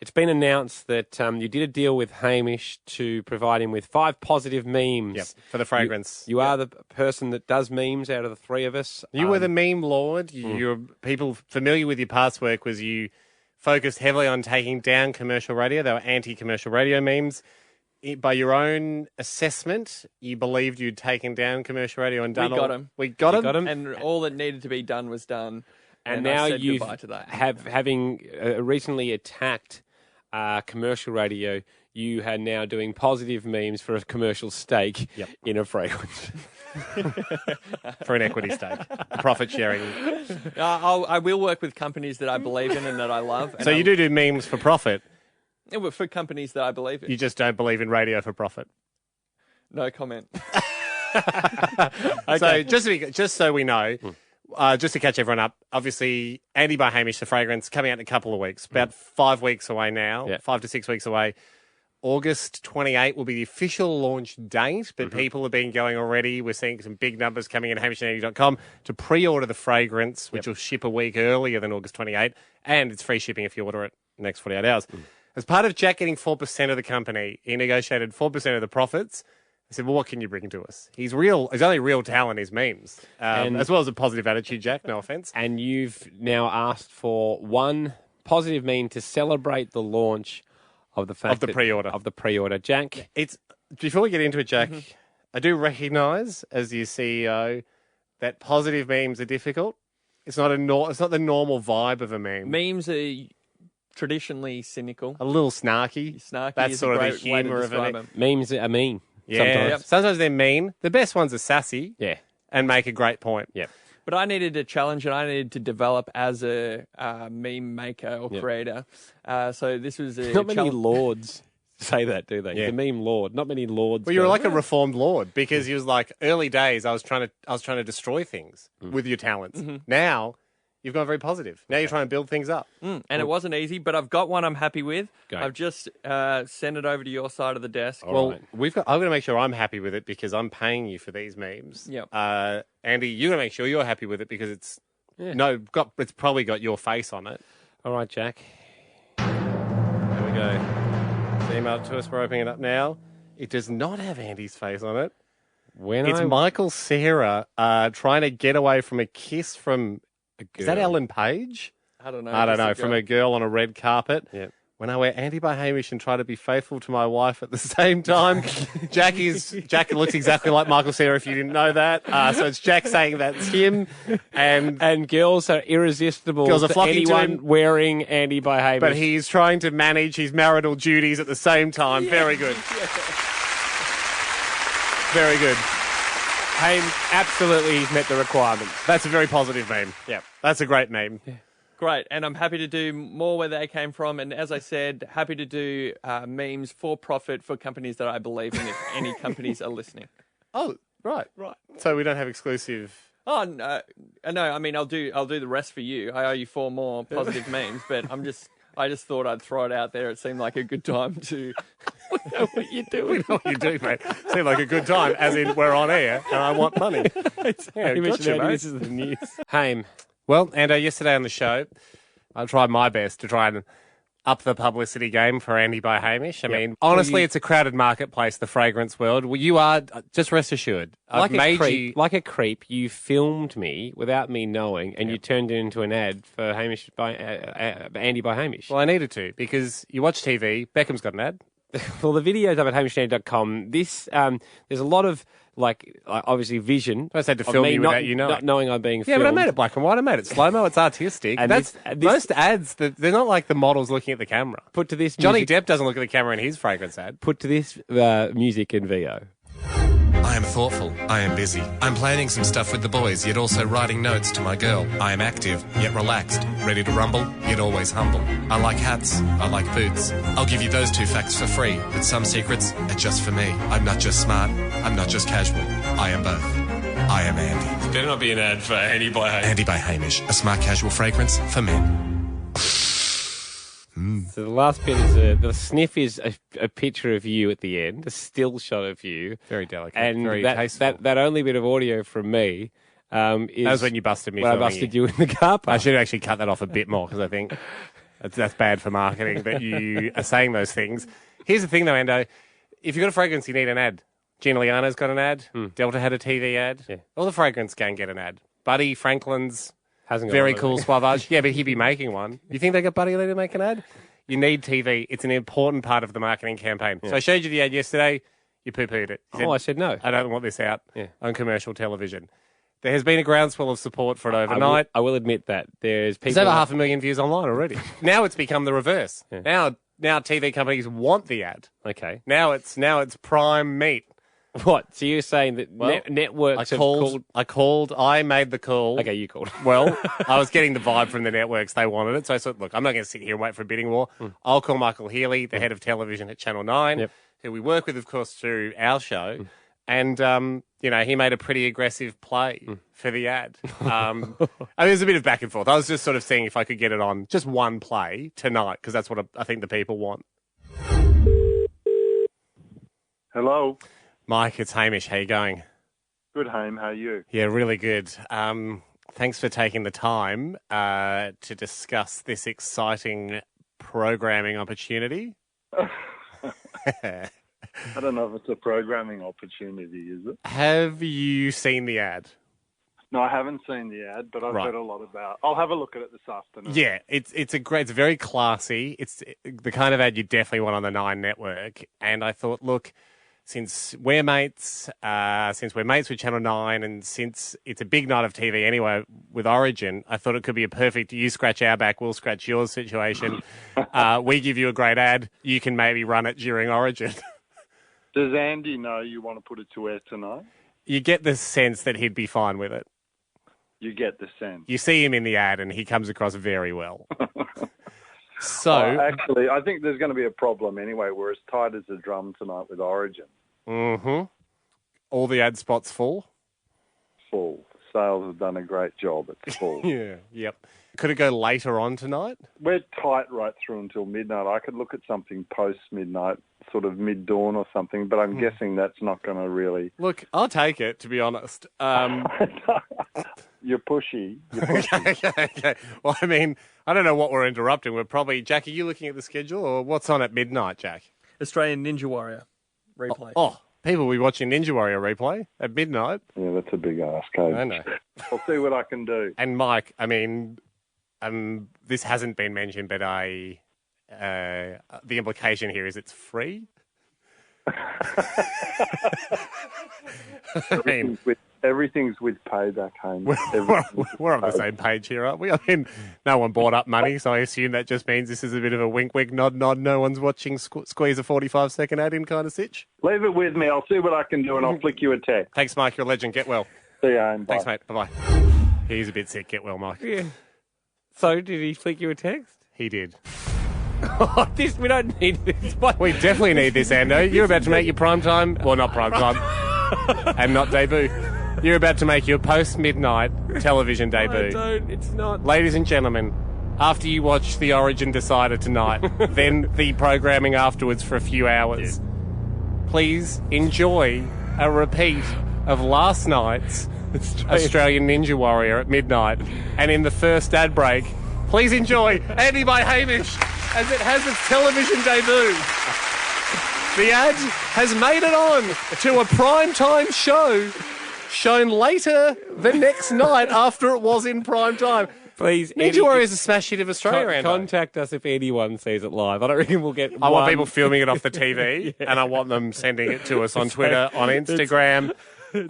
it's been announced that you did a deal with Hamish to provide him with 5 positive memes. For the fragrance. You are the person that does memes out of the 3 of us. You were the meme lord. You're people familiar with your past work was you focused heavily on taking down commercial radio. They were anti-commercial radio memes. By your own assessment, you believed you'd taken down commercial radio and done We got him. We got him. And all that needed to be done was done. And I now said you goodbye to that. having recently attacked commercial radio, you are now doing positive memes for a commercial stake in a fragrance. For an equity stake. Profit sharing. I will work with companies that I believe in and that I love. So you do memes for profit. Yeah, but for companies that I believe in. You just don't believe in radio for profit. No comment. Okay. So just so we know, just to catch everyone up, obviously Andy by Hamish, the fragrance, coming out in a couple of weeks, about 5 weeks away now, 5 to 6 weeks away. August 28 will be the official launch date, but people have been going already. We're seeing some big numbers coming in at hamishandandy.com to pre-order the fragrance, which will ship a week earlier than August 28, and it's free shipping if you order it in the next 48 hours. As part of Jack getting 4% of the company, he negotiated 4% of the profits. I said, well, what can you bring to us? His only real talent is memes, as well as a positive attitude, Jack, no offence. And you've now asked for 1 positive meme to celebrate the launch of the fact of the pre-order. Jack, before we get into it, Jack, I do recognise as your CEO that positive memes are difficult. It's not the normal vibe of a meme. Memes are traditionally cynical. A little snarky. That's is sort a of the great way to humour of describe it. memes are mean. Yeah, sometimes they're mean. The best ones are sassy. Yeah, and make a great point. Yeah. But I needed a challenge, and I needed to develop as a meme maker or creator. So this was a not many lords say that, do they? Yeah. The meme lord. Not many lords. Well, you're like a reformed lord because he was like early days. I was trying to destroy things with your talents. Now you've gone very positive. Now you're trying to build things up. And it wasn't easy, but I've got one I'm happy with. Go. I've just sent it over to your side of the desk. Well, I'm going to make sure I'm happy with it because I'm paying you for these memes. Yep. Andy, you're going to make sure you're happy with it because it's probably got your face on it. All right, Jack. There we go. It's emailed to us. We're opening it up now. It does not have Andy's face on it. It's Michael Cera trying to get away from a kiss from... Is that Ellen Page? I don't know. I don't know. From a girl on a red carpet. Yeah. When I wear Andy by Hamish and try to be faithful to my wife at the same time. Jack looks exactly like Michael Cera if you didn't know that. So it's Jack saying that's him. And girls are irresistible girls are to flocking to anyone him. wearing Andy by Hamish. But he's trying to manage his marital duties at the same time. Very good. Very good. Haim absolutely he's met the requirements. That's a very positive meme. Yeah, that's a great meme. Yeah. Great, and I'm happy to do more where they came from. And as I said, happy to do memes for profit for companies that I believe in. If any companies are listening. Oh, right. So we don't have exclusive. Oh no, I mean I'll do the rest for you. I owe you 4 more positive memes, but I just thought I'd throw it out there. It seemed like a good time to. We know what you're doing. We know what you do, mate. Seemed like a good time, as in we're on air and I want money. Yeah, gotcha, mate. This is the news. Haim. Well, and yesterday on the show, I tried my best to try and up the publicity game for Andy by Hamish. I mean, honestly, it's a crowded marketplace, the fragrance world. Well, you are, just rest assured. I've made you... Like a creep, you filmed me without me knowing, and you turned it into an ad for Hamish by Andy by Hamish. Well, I needed to, because you watch TV, Beckham's got an ad. Well, the video's up at hamishandy.com. This, there's a lot of, obviously vision. I just had to film you without you knowing. Not knowing I'm being Yeah, filmed. but I made it black and white. I made it slow-mo. It's artistic. And That's, this- most ads, they're not like the models looking at the camera. Put to this Johnny music, Depp doesn't look at the camera in his fragrance ad. Put to this music and VO. I am thoughtful. I am busy. I'm planning some stuff with the boys, yet also writing notes to my girl. I am active, yet relaxed. Ready to rumble, yet always humble. I like hats. I like boots. I'll give you those 2 facts for free, but some secrets are just for me. I'm not just smart. I'm not just casual. I am both. I am Andy. Better not be an ad for Andy by Hamish. Andy by Hamish, a smart casual fragrance for men. So the last bit is the sniff is a picture of you at the end, a still shot of you. Very delicate. And very tasteful. that only bit of audio from me is... That was when you busted me when I filming busted you in the car park. I should actually cut that off a bit more because I think that's bad for marketing that you are saying those things. Here's the thing though, Endo. If you've got a fragrance, you need an ad. Gina Liano's got an ad. Delta had a TV ad. Yeah. All the fragrance gang get an ad. Buddy Franklin's Hasn't got very one of cool those. Suavage. Yeah, but he'd be making one. You think they got Buddy Lee to make an ad? You need TV. It's an important part of the marketing campaign. So I showed you the ad yesterday. You poo-pooed it. You I said no. I don't want this out Yeah. on commercial television. There has been a groundswell of support for it overnight. I will admit that. There's people... There's over 500,000 views online already. Now it's become the reverse. Now TV companies want the ad. Okay. Now it's prime meat. What? So you're saying that Well, networks I have called... I made the call. Okay, you called. Well, I was getting the vibe from the networks. They wanted it. So I said, look, I'm not going to sit here and wait for a bidding war. I'll call Michael Healy, the head of television at Channel 9, who we work with, of course, through our show. And, he made a pretty aggressive play for the ad. I mean, there's a bit of back and forth. I was just sort of seeing if I could get it on just one play tonight, because that's what I think the people want. Hello. Mike, it's Hamish. How you going? Good, Haim. How are you? Yeah, really good. Thanks for taking the time to discuss this exciting programming opportunity. I don't know if it's a programming opportunity, is it? Have you seen the ad? No, I haven't seen the ad, but I've heard a lot about. I'll have a look at it this afternoon. Yeah, it's very classy. It's the kind of ad you definitely want on the 9 network. And I thought, look, since we're mates with Channel 9, and since it's a big night of TV anyway with Origin, I thought it could be a perfect you scratch our back, we'll scratch yours situation. We give you a great ad, you can maybe run it during Origin. Does Andy know you want to put it to air tonight? You get the sense that he'd be fine with it. You get the sense. You see him in the ad and he comes across very well. So, actually, I think there's going to be a problem anyway. We're as tight as a drum tonight with Origin. All the ad spots full? Full. Sales have done a great job. It's full. Yeah, yep. Could it go later on tonight? We're tight right through until midnight. I could look at something post-midnight, sort of mid-dawn or something, but I'm guessing that's not going to really... Look, I'll take it, to be honest. You're pushy. Okay. Well, I mean, I don't know what we're interrupting. We're probably... Jack, are you looking at the schedule, or what's on at midnight, Jack? Australian Ninja Warrior replay. Oh, people will be watching Ninja Warrior replay at midnight. Yeah, that's a big ask, Code. I know. I'll see what I can do. And Mike, I mean, this hasn't been mentioned, but the implication here is it's free. I mean, everything's with payback, Haynes. We're on the same page here, aren't we? I mean, no one bought up money, so I assume that just means this is a bit of a wink, wink, nod, nod. No one's watching squeeze a 45-second ad in kind of sitch. Leave it with me. I'll see what I can do, and I'll flick you a text. Thanks, Mike. You're a legend. Get well. See you, Haynes. Thanks, mate. Bye-bye. He's a bit sick. Get well, Mike. Yeah. So, did he flick you a text? He did. We don't need this. We definitely need this, Ando. You're about to make your prime time. Well, not prime time. And not debut. You're about to make your post-midnight television debut. I don't. It's not. Ladies and gentlemen, after you watch the Origin Decider tonight, then the programming afterwards for a few hours, please enjoy a repeat of last night's Australian Ninja Warrior at midnight. And in the first ad break, Please enjoy Andy by Hamish as it has its television debut. The ad has made it on to a primetime show shown later the next night after it was in prime time. Please, Ninja Warrior is a smash hit of Australia, Ando. Contact us if anyone sees it live. I don't reckon we'll get I want people filming it off the TV, and I want them sending it to us on Twitter, on Instagram.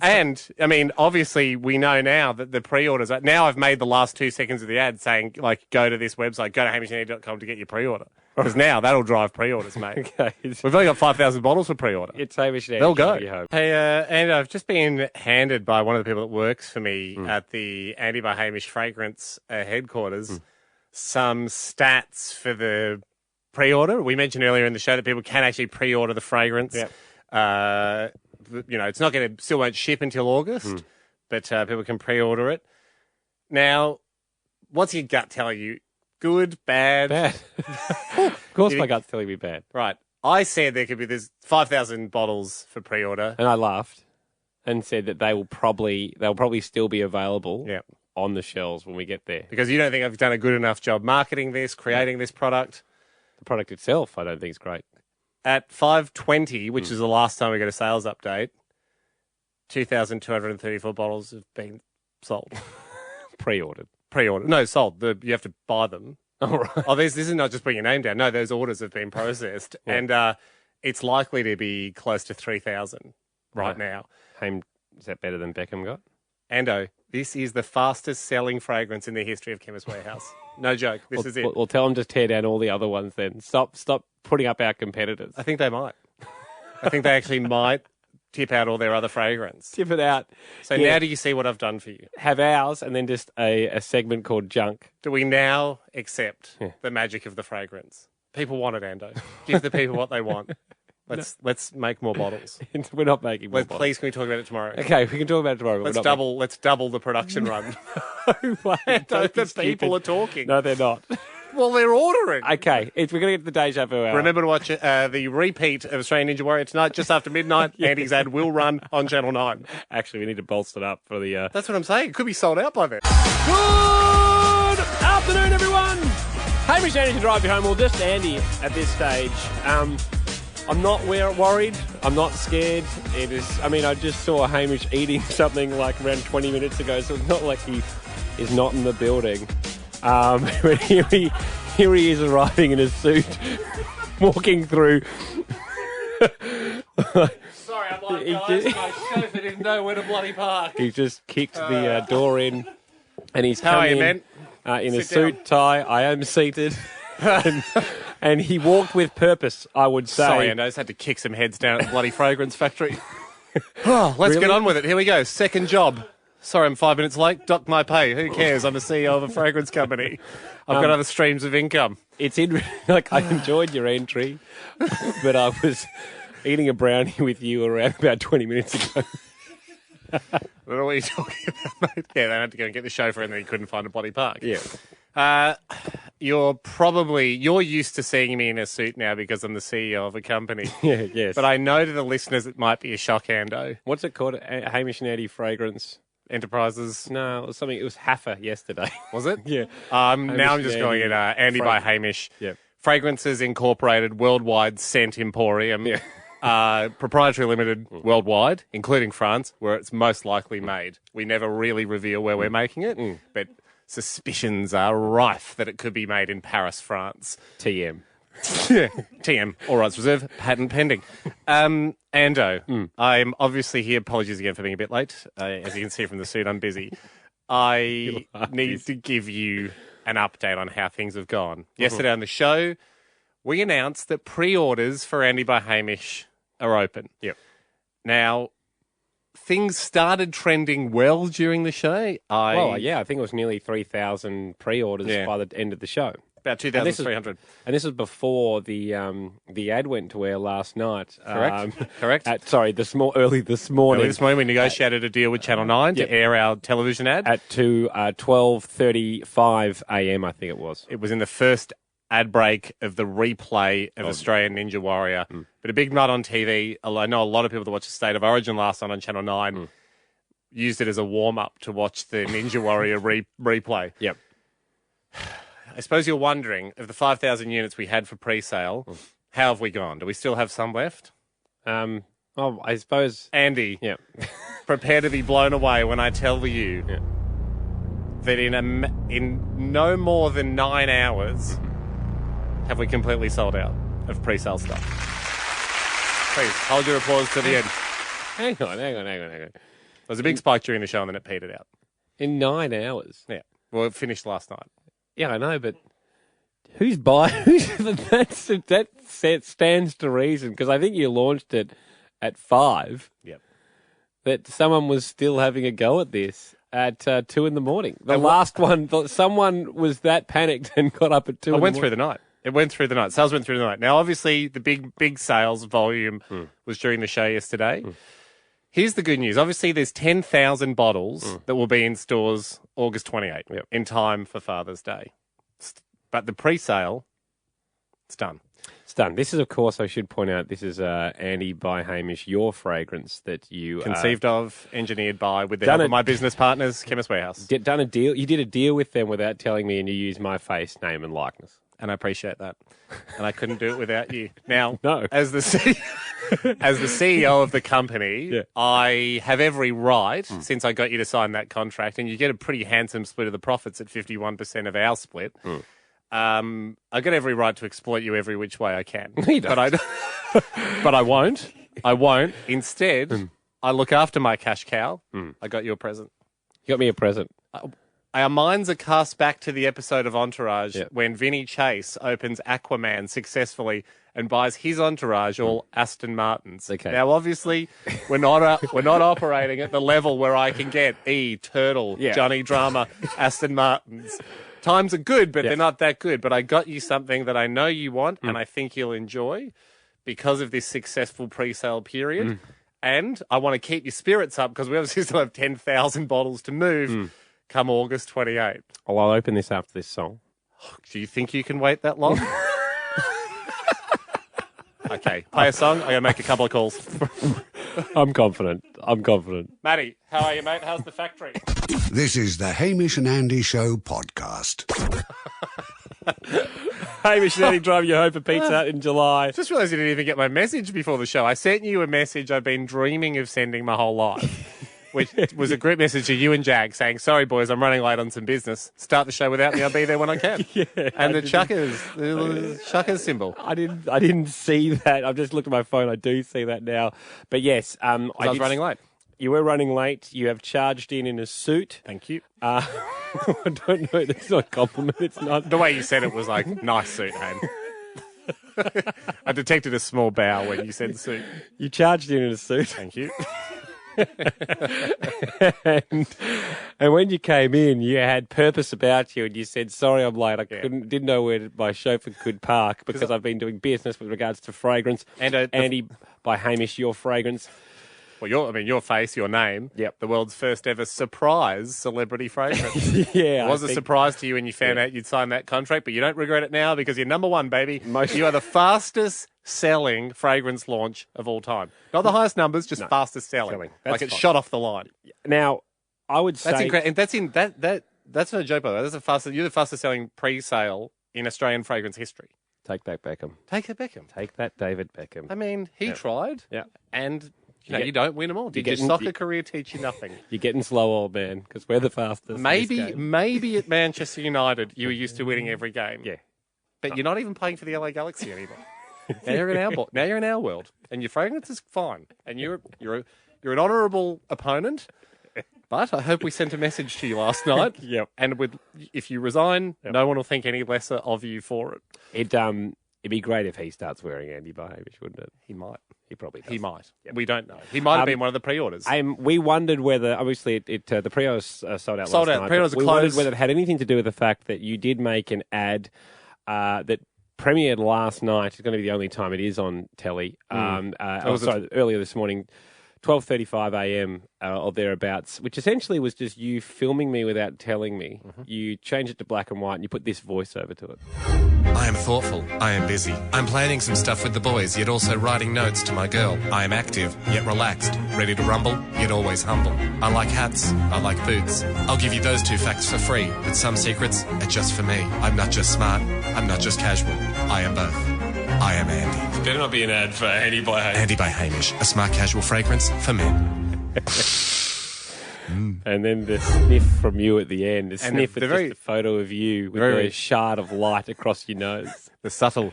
And, I mean, obviously, we know now that the pre-orders... Now I've made the last 2 seconds of the ad saying, like, go to this website, go to hamishandy.com to get your pre-order. Because now that'll drive pre-orders, mate. Okay. We've only got 5,000 bottles for pre-order. It's Hamish Andy. They'll go. You hope. Hey, and I've just been handed by one of the people that works for me at the Andy by Hamish Fragrance headquarters some stats for the pre-order. We mentioned earlier in the show that people can actually pre-order the fragrance. Yep. It's not going to, still won't ship until August, but people can pre-order it. Now, what's your gut telling you? Good, bad? Bad. Of course my gut's telling me bad. Right. I said there's 5,000 bottles for pre-order. And I laughed and said that they'll probably still be available on the shelves when we get there. Because you don't think I've done a good enough job marketing this, creating this product. The product itself, I don't think is great. At 5:20, which is the last time we got a sales update, 2,234 bottles have been sold. Pre-ordered. No, sold. You have to buy them. All right. Oh, this is not just putting your name down. No, those orders have been processed. And it's likely to be close to 3,000 right now. Is that better than Beckham got? Ando, this is the fastest selling fragrance in the history of Chemist Warehouse. No joke. This is it. Well, tell them to tear down all the other ones then. Stop putting up our competitors. I think they might. I think they actually might tip out all their other fragrance. Tip it out. So now do you see what I've done for you? Have ours and then just a segment called Junk. Do we now accept the magic of the fragrance? People want it, Ando. Give the people what they want. Let's make more bottles. We're not making more bottles. Please, can we talk about it tomorrow? Okay, we can talk about it tomorrow. Let's double the production run. No way. The people are talking. No, they're not. Well, they're ordering. Okay, we're going to get to the Deja Vu hour. Remember to watch the repeat of Australian Ninja Warrior tonight, just after midnight. Andy's ad will run on Channel 9. Actually, we need to bolster it up for the... That's what I'm saying. It could be sold out by then. Good afternoon, everyone. Hamish Andy to drive you home. Well, just Andy at this stage. I'm not worried. I'm not scared. It is. I mean, I just saw Hamish eating something like around 20 minutes ago, so it's not like he is not in the building. But here he is arriving in a suit, walking through. Sorry, I'm like, guys, my chauffeur didn't know where to bloody park. He's just kicked the door in, and he's How come are you, in man? in a Sit suit, down. tie. I am seated. And he walked with purpose, I would say. Sorry, I just had to kick some heads down at the bloody fragrance factory. Let's get on with it. Here we go. Second job. Sorry, I'm 5 minutes late. Dock my pay. Who cares? I'm a CEO of a fragrance company. I've got other streams of income. It's like I enjoyed your entry, but I was eating a brownie with you around about 20 minutes ago. I don't know what you're talking about, mate. Yeah, they had to go and get the chauffeur and then he couldn't find a bloody park. Yeah. You're used to seeing me in a suit now because I'm the CEO of a company. Yeah, yes. But I know to the listeners it might be a shock, Ando. What's it called? Hamish Andy Fragrance Enterprises. No, it was something. It was Haffa yesterday. Was it? Yeah. Now I'm just going at Andy by Hamish. Yep. Fragrances Incorporated Worldwide Scent Emporium. Yeah. Proprietary limited worldwide, including France, where it's most likely made. We never really reveal where we're making it, but suspicions are rife that it could be made in Paris, France. TM. Yeah, TM, all rights reserved, patent pending. Ando, I'm obviously here. Apologies again for being a bit late. As you can see from the suit, I'm busy. I need to give you an update on how things have gone. Yesterday on the show, we announced that pre-orders for Andy by Hamish are open. Yep. Now, things started trending well during the show. I think it was nearly 3,000 pre-orders by the end of the show. About 2,300. And this was before the ad went to air last night. Correct. Correct. Early this morning. Early this morning, we negotiated a deal with Channel 9 to air our television ad. At 12:35 a.m., I think it was. It was in the first ad break of the replay of Australian Ninja Warrior. But a big nut on TV. I know a lot of people that watched the State of Origin last night on Channel 9 used it as a warm-up to watch the Ninja Warrior replay. Yep. I suppose you're wondering, of the 5,000 units we had for pre-sale, how have we gone? Do we still have some left? Oh, I suppose. Andy, Yeah. prepare to be blown away when I tell you that in no more than 9 hours have we completely sold out of pre-sale stuff. Please, hold your applause to the end. Hang on. There was a big spike during the show and then it petered out. In 9 hours. Yeah. Well, it finished last night. Yeah, I know, but who's buying? That stands to reason, because I think you launched it at 5. Yep. That someone was still having a go at this at 2 in the morning. The last one, someone was that panicked and got up at 2 in the morning. It went through the night. Sales went through the night. Now, obviously, the big sales volume was during the show yesterday. Here's the good news. Obviously, there's 10,000 bottles that will be in stores August 28th in time for Father's Day. But the pre-sale, it's done. It's done. This is, of course, I should point out, this is Andy by Hamish, your fragrance that you... Conceived of, engineered by, with the help of my business partners, Chemist Warehouse. Done a deal. You did a deal with them without telling me, and you used my face, name and likeness. And I appreciate that. And I couldn't do it without you. Now, no. as the CEO of the company, I have every right, since I got you to sign that contract, and you get a pretty handsome split of the profits at 51% of our split, I got every right to exploit you every which way I can. You don't. But I won't. I won't. Instead, I look after my cash cow. I got you a present. You got me a present. Our minds are cast back to the episode of Entourage when Vinny Chase opens Aquaman successfully and buys his entourage all Aston Martins. Okay. Now, obviously, we're not operating at the level where I can get Turtle, Johnny Drama, Aston Martins. Times are good, but they're not that good. But I got you something that I know you want and I think you'll enjoy because of this successful pre-sale period. And I want to keep your spirits up because we obviously still have 10,000 bottles to move come August 28th. Oh, I'll open this after this song. Do you think you can wait that long? Okay, play a song. I'm going to make a couple of calls. I'm confident. Matty, how are you, mate? How's the factory? This is the Hamish and Andy Show podcast. Hamish and Andy drive you home for Pizza Hut in July. Just realised you didn't even get my message before the show. I sent you a message I've been dreaming of sending my whole life, which was a group message to you and Jack saying, sorry, boys, I'm running late on some business. Start the show without me. I'll be there when I can. And the chuckers symbol. I didn't see that. I've just looked at my phone. I do see that now. But yes, I was running late. You were running late. You have charged in a suit. Thank you. I don't know. That's not a compliment. It's not. The way you said it was like, nice suit, Ham. I detected a small bow when you said suit. You charged in a suit. Thank you. and when you came in, you had purpose about you, and you said, "Sorry, I'm late. I didn't know where my chauffeur could park because I've been doing business with regards to fragrance." And Andy by Hamish, your fragrance. Well, your face, your name. Yep. The world's first ever surprise celebrity fragrance. Yeah, it was a surprise to you when you found out you'd signed that contract, but you don't regret it now because you're number one, baby. You are the fastest selling fragrance launch of all time. Not the highest numbers, just fastest selling. Like it's shot off the line. Now, I would say that's incredible. And that's no joke, by the way. You're the fastest selling pre-sale in Australian fragrance history. Take that, Beckham. Take it, Beckham. Take that, David Beckham. I mean, he tried. Yeah. And you don't win them all. Did your soccer career teach you nothing? You're getting slow, old man, because we're the fastest. Maybe at Manchester United you were used to winning every game. Yeah. But you're not even playing for the LA Galaxy anymore. Now you're in our world, and your fragrance is fine, and you're an honourable opponent. But I hope we sent a message to you last night. Yep. And if you resign, no one will think any lesser of you for it. It'd be great if he starts wearing Andy by Hamish, wouldn't it? He might. He probably does. He might. Yep. We don't know. He might have been one of the pre-orders. We wondered whether, obviously, the pre-orders sold out last night. Pre-orders are we closed. wondered whether it had anything to do with the fact that you did make an ad that premiered last night. It's going to be the only time it is on telly. Earlier this morning, 12:35 a.m. Or thereabouts, which essentially was just you filming me without telling me. You change it to black and white and you put this voice over to it. I am thoughtful. I am busy. I'm planning some stuff with the boys, yet also writing notes to my girl. I am active, yet relaxed. Ready to rumble, yet always humble. I like hats. I like boots. I'll give you those 2 facts for free, but some secrets are just for me. I'm not just smart. I'm not just casual. I am both. I am Andy. Better not be an ad for Andy by Hamish. Andy by Hamish, a smart casual fragrance for men. And then the sniff from you at the end. The And sniff the is very- just a photo of you with very- a shard of light across your nose. The subtle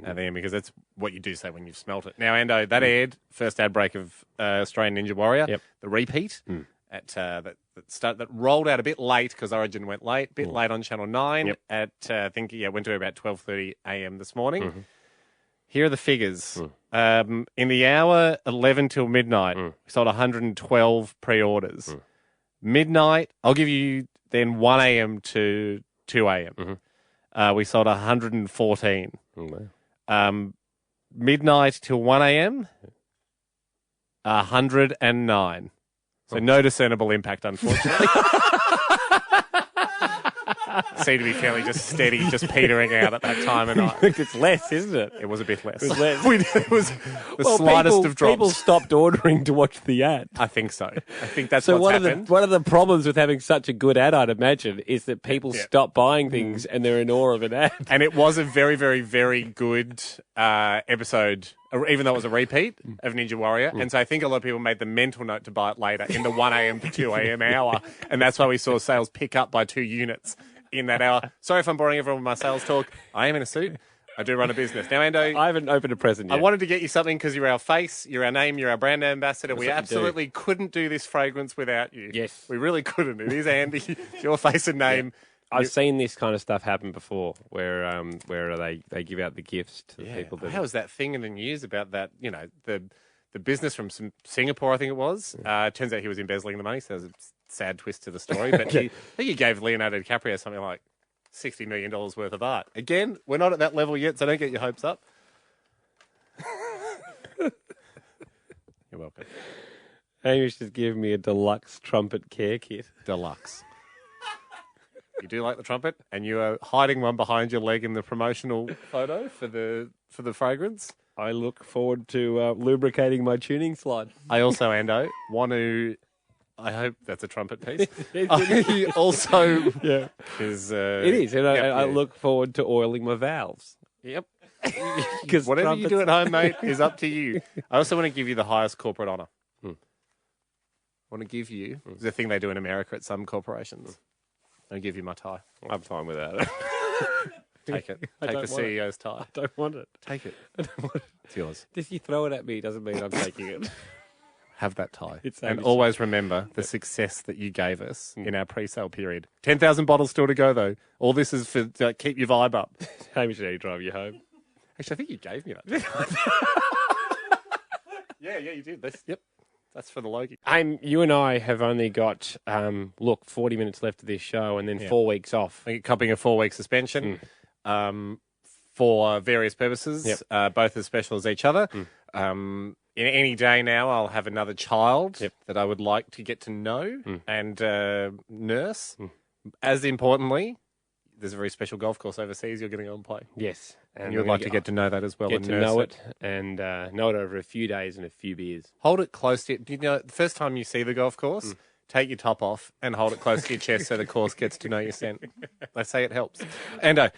at the end, because that's what you do say when you've smelt it. Now, Ando, that aired first ad break of Australian Ninja Warrior. Yep. The repeat at that rolled out a bit late because Origin went late, late on Channel 9. Yep. At I think went to about 12:30 a.m. this morning. Here are the figures. In the hour 11 till midnight, we sold 112 pre-orders. Midnight, I'll give you then 1 a.m. to 2 a.m. We sold 114. Midnight till 1 a.m., 109. So no discernible impact, unfortunately. Seemed to be fairly just steady, just petering out at that time of night. It's less, isn't it? It was a bit less. It was less. It was the slightest of drops. People stopped ordering to watch the ad. I think so. I think that's So what's one happened. of the problems with having such a good ad, I'd imagine, is that people stop buying things and they're in awe of an ad. And it was a very, very, very good episode, even though it was a repeat of Ninja Warrior. And so I think a lot of people made the mental note to buy it later in the 1 a.m. to 2 a.m. hour. And that's why we saw sales pick up by 2 units in that hour. Sorry if I'm boring everyone with my sales talk. I am in a suit. I do run a business. Now, Ando, I haven't opened a present yet. I wanted to get you something because you're our face, you're our name, you're our brand ambassador. We what you absolutely couldn't do this fragrance without you. Yes. We really couldn't. It is Andy. It's your face and name. I've seen this kind of stuff happen before, where they give out the gifts to the people. That How was that thing in the news about that? You know, the business from Singapore, I think it was. Turns out he was embezzling the money, so there's a sad twist to the story. But I think he gave Leonardo DiCaprio something like $60 million worth of art. Again, we're not at that level yet, so don't get your hopes up. You're welcome. Hamish just gave me a deluxe trumpet care kit. Deluxe. You do like the trumpet, and you are hiding one behind your leg in the promotional photo for the fragrance. I look forward to lubricating my tuning slide. I also, Ando, want to. I hope that's a trumpet piece. I also, Yeah, is it is, and I look forward to oiling my valves. Yep. Because Whatever you do at home, mate, is up to you. I also want to give you the highest corporate honour. I want to give you the thing they do in America at some corporations. I'll give you my tie. I'm fine with that. Take it. I Take don't the want it. CEO's tie. I don't want it. Take it. I don't want it. It's yours. Just you throw it at me doesn't mean I'm taking it. Have that tie. It's and Hamish. always remember the success that you gave us in our pre-sale period. 10,000 bottles still to go, though. All this is for keep your vibe up. Hamish and I drive you home. Actually, I think you gave me that. Yeah, you did. Yep. That's for the Logie. You and I have only got 40 minutes left of this show, and then 4 weeks off. You're copying a 4-week suspension for various purposes, both as special as each other. In any day now, I'll have another child that I would like to get to know and nurse. As importantly, there's a very special golf course overseas you're going to go and play. Yes, And you'd like to get to know that as well. Get and to nurse know it and know it over a few days and a few beers. Hold it close to you. The first time you see the golf course, take your top off and hold it close to your chest so the course gets to know your scent. They say it helps. Ando,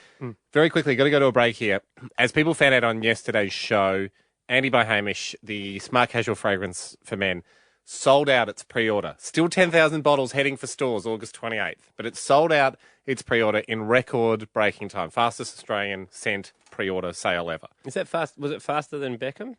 very quickly, got to go to a break here. As people found out on yesterday's show, Andy by Hamish, the smart casual fragrance for men, sold out its pre-order. Still 10,000 bottles heading for stores August 28th, but it's sold out its pre-order in record-breaking time. Fastest Australian scent pre-order sale ever. Is that fast? Was it faster than Beckham?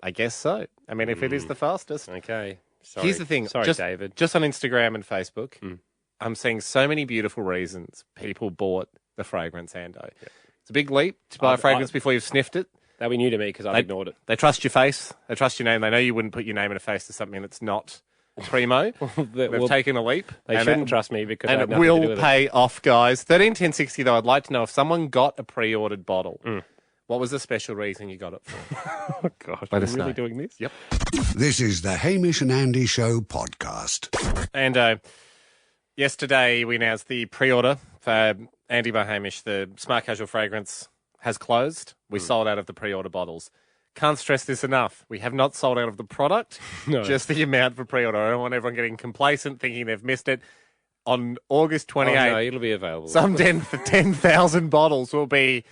I guess so. I mean, if it is the fastest. Okay. Sorry. Here's the thing. Sorry, David. Just on Instagram and Facebook, I'm seeing so many beautiful reasons people bought the fragrance, Ando. Yeah. It's a big leap to buy a fragrance before you've sniffed it. That'll be new to me because I've ignored it. They trust your face. They trust your name. They know you wouldn't put your name and a face to something that's not primo. They've taken a leap. They shouldn't trust me because I have it nothing to do will with pay off, guys. 131060, though, I'd like to know if someone got a pre-ordered bottle, What was the special reason you got it for? Oh, gosh. Let We're us know. really doing this? Yep. This is the Hamish and Andy Show podcast. And yesterday we announced the pre-order for Andy by Hamish. The Smart Casual fragrance has closed. We sold out of the pre-order bottles. Can't stress this enough. We have not sold out of the product, just the amount for pre-order. I don't want everyone getting complacent, thinking they've missed it. On August 28th, Oh, no, it'll be available. some 10,000 bottles will be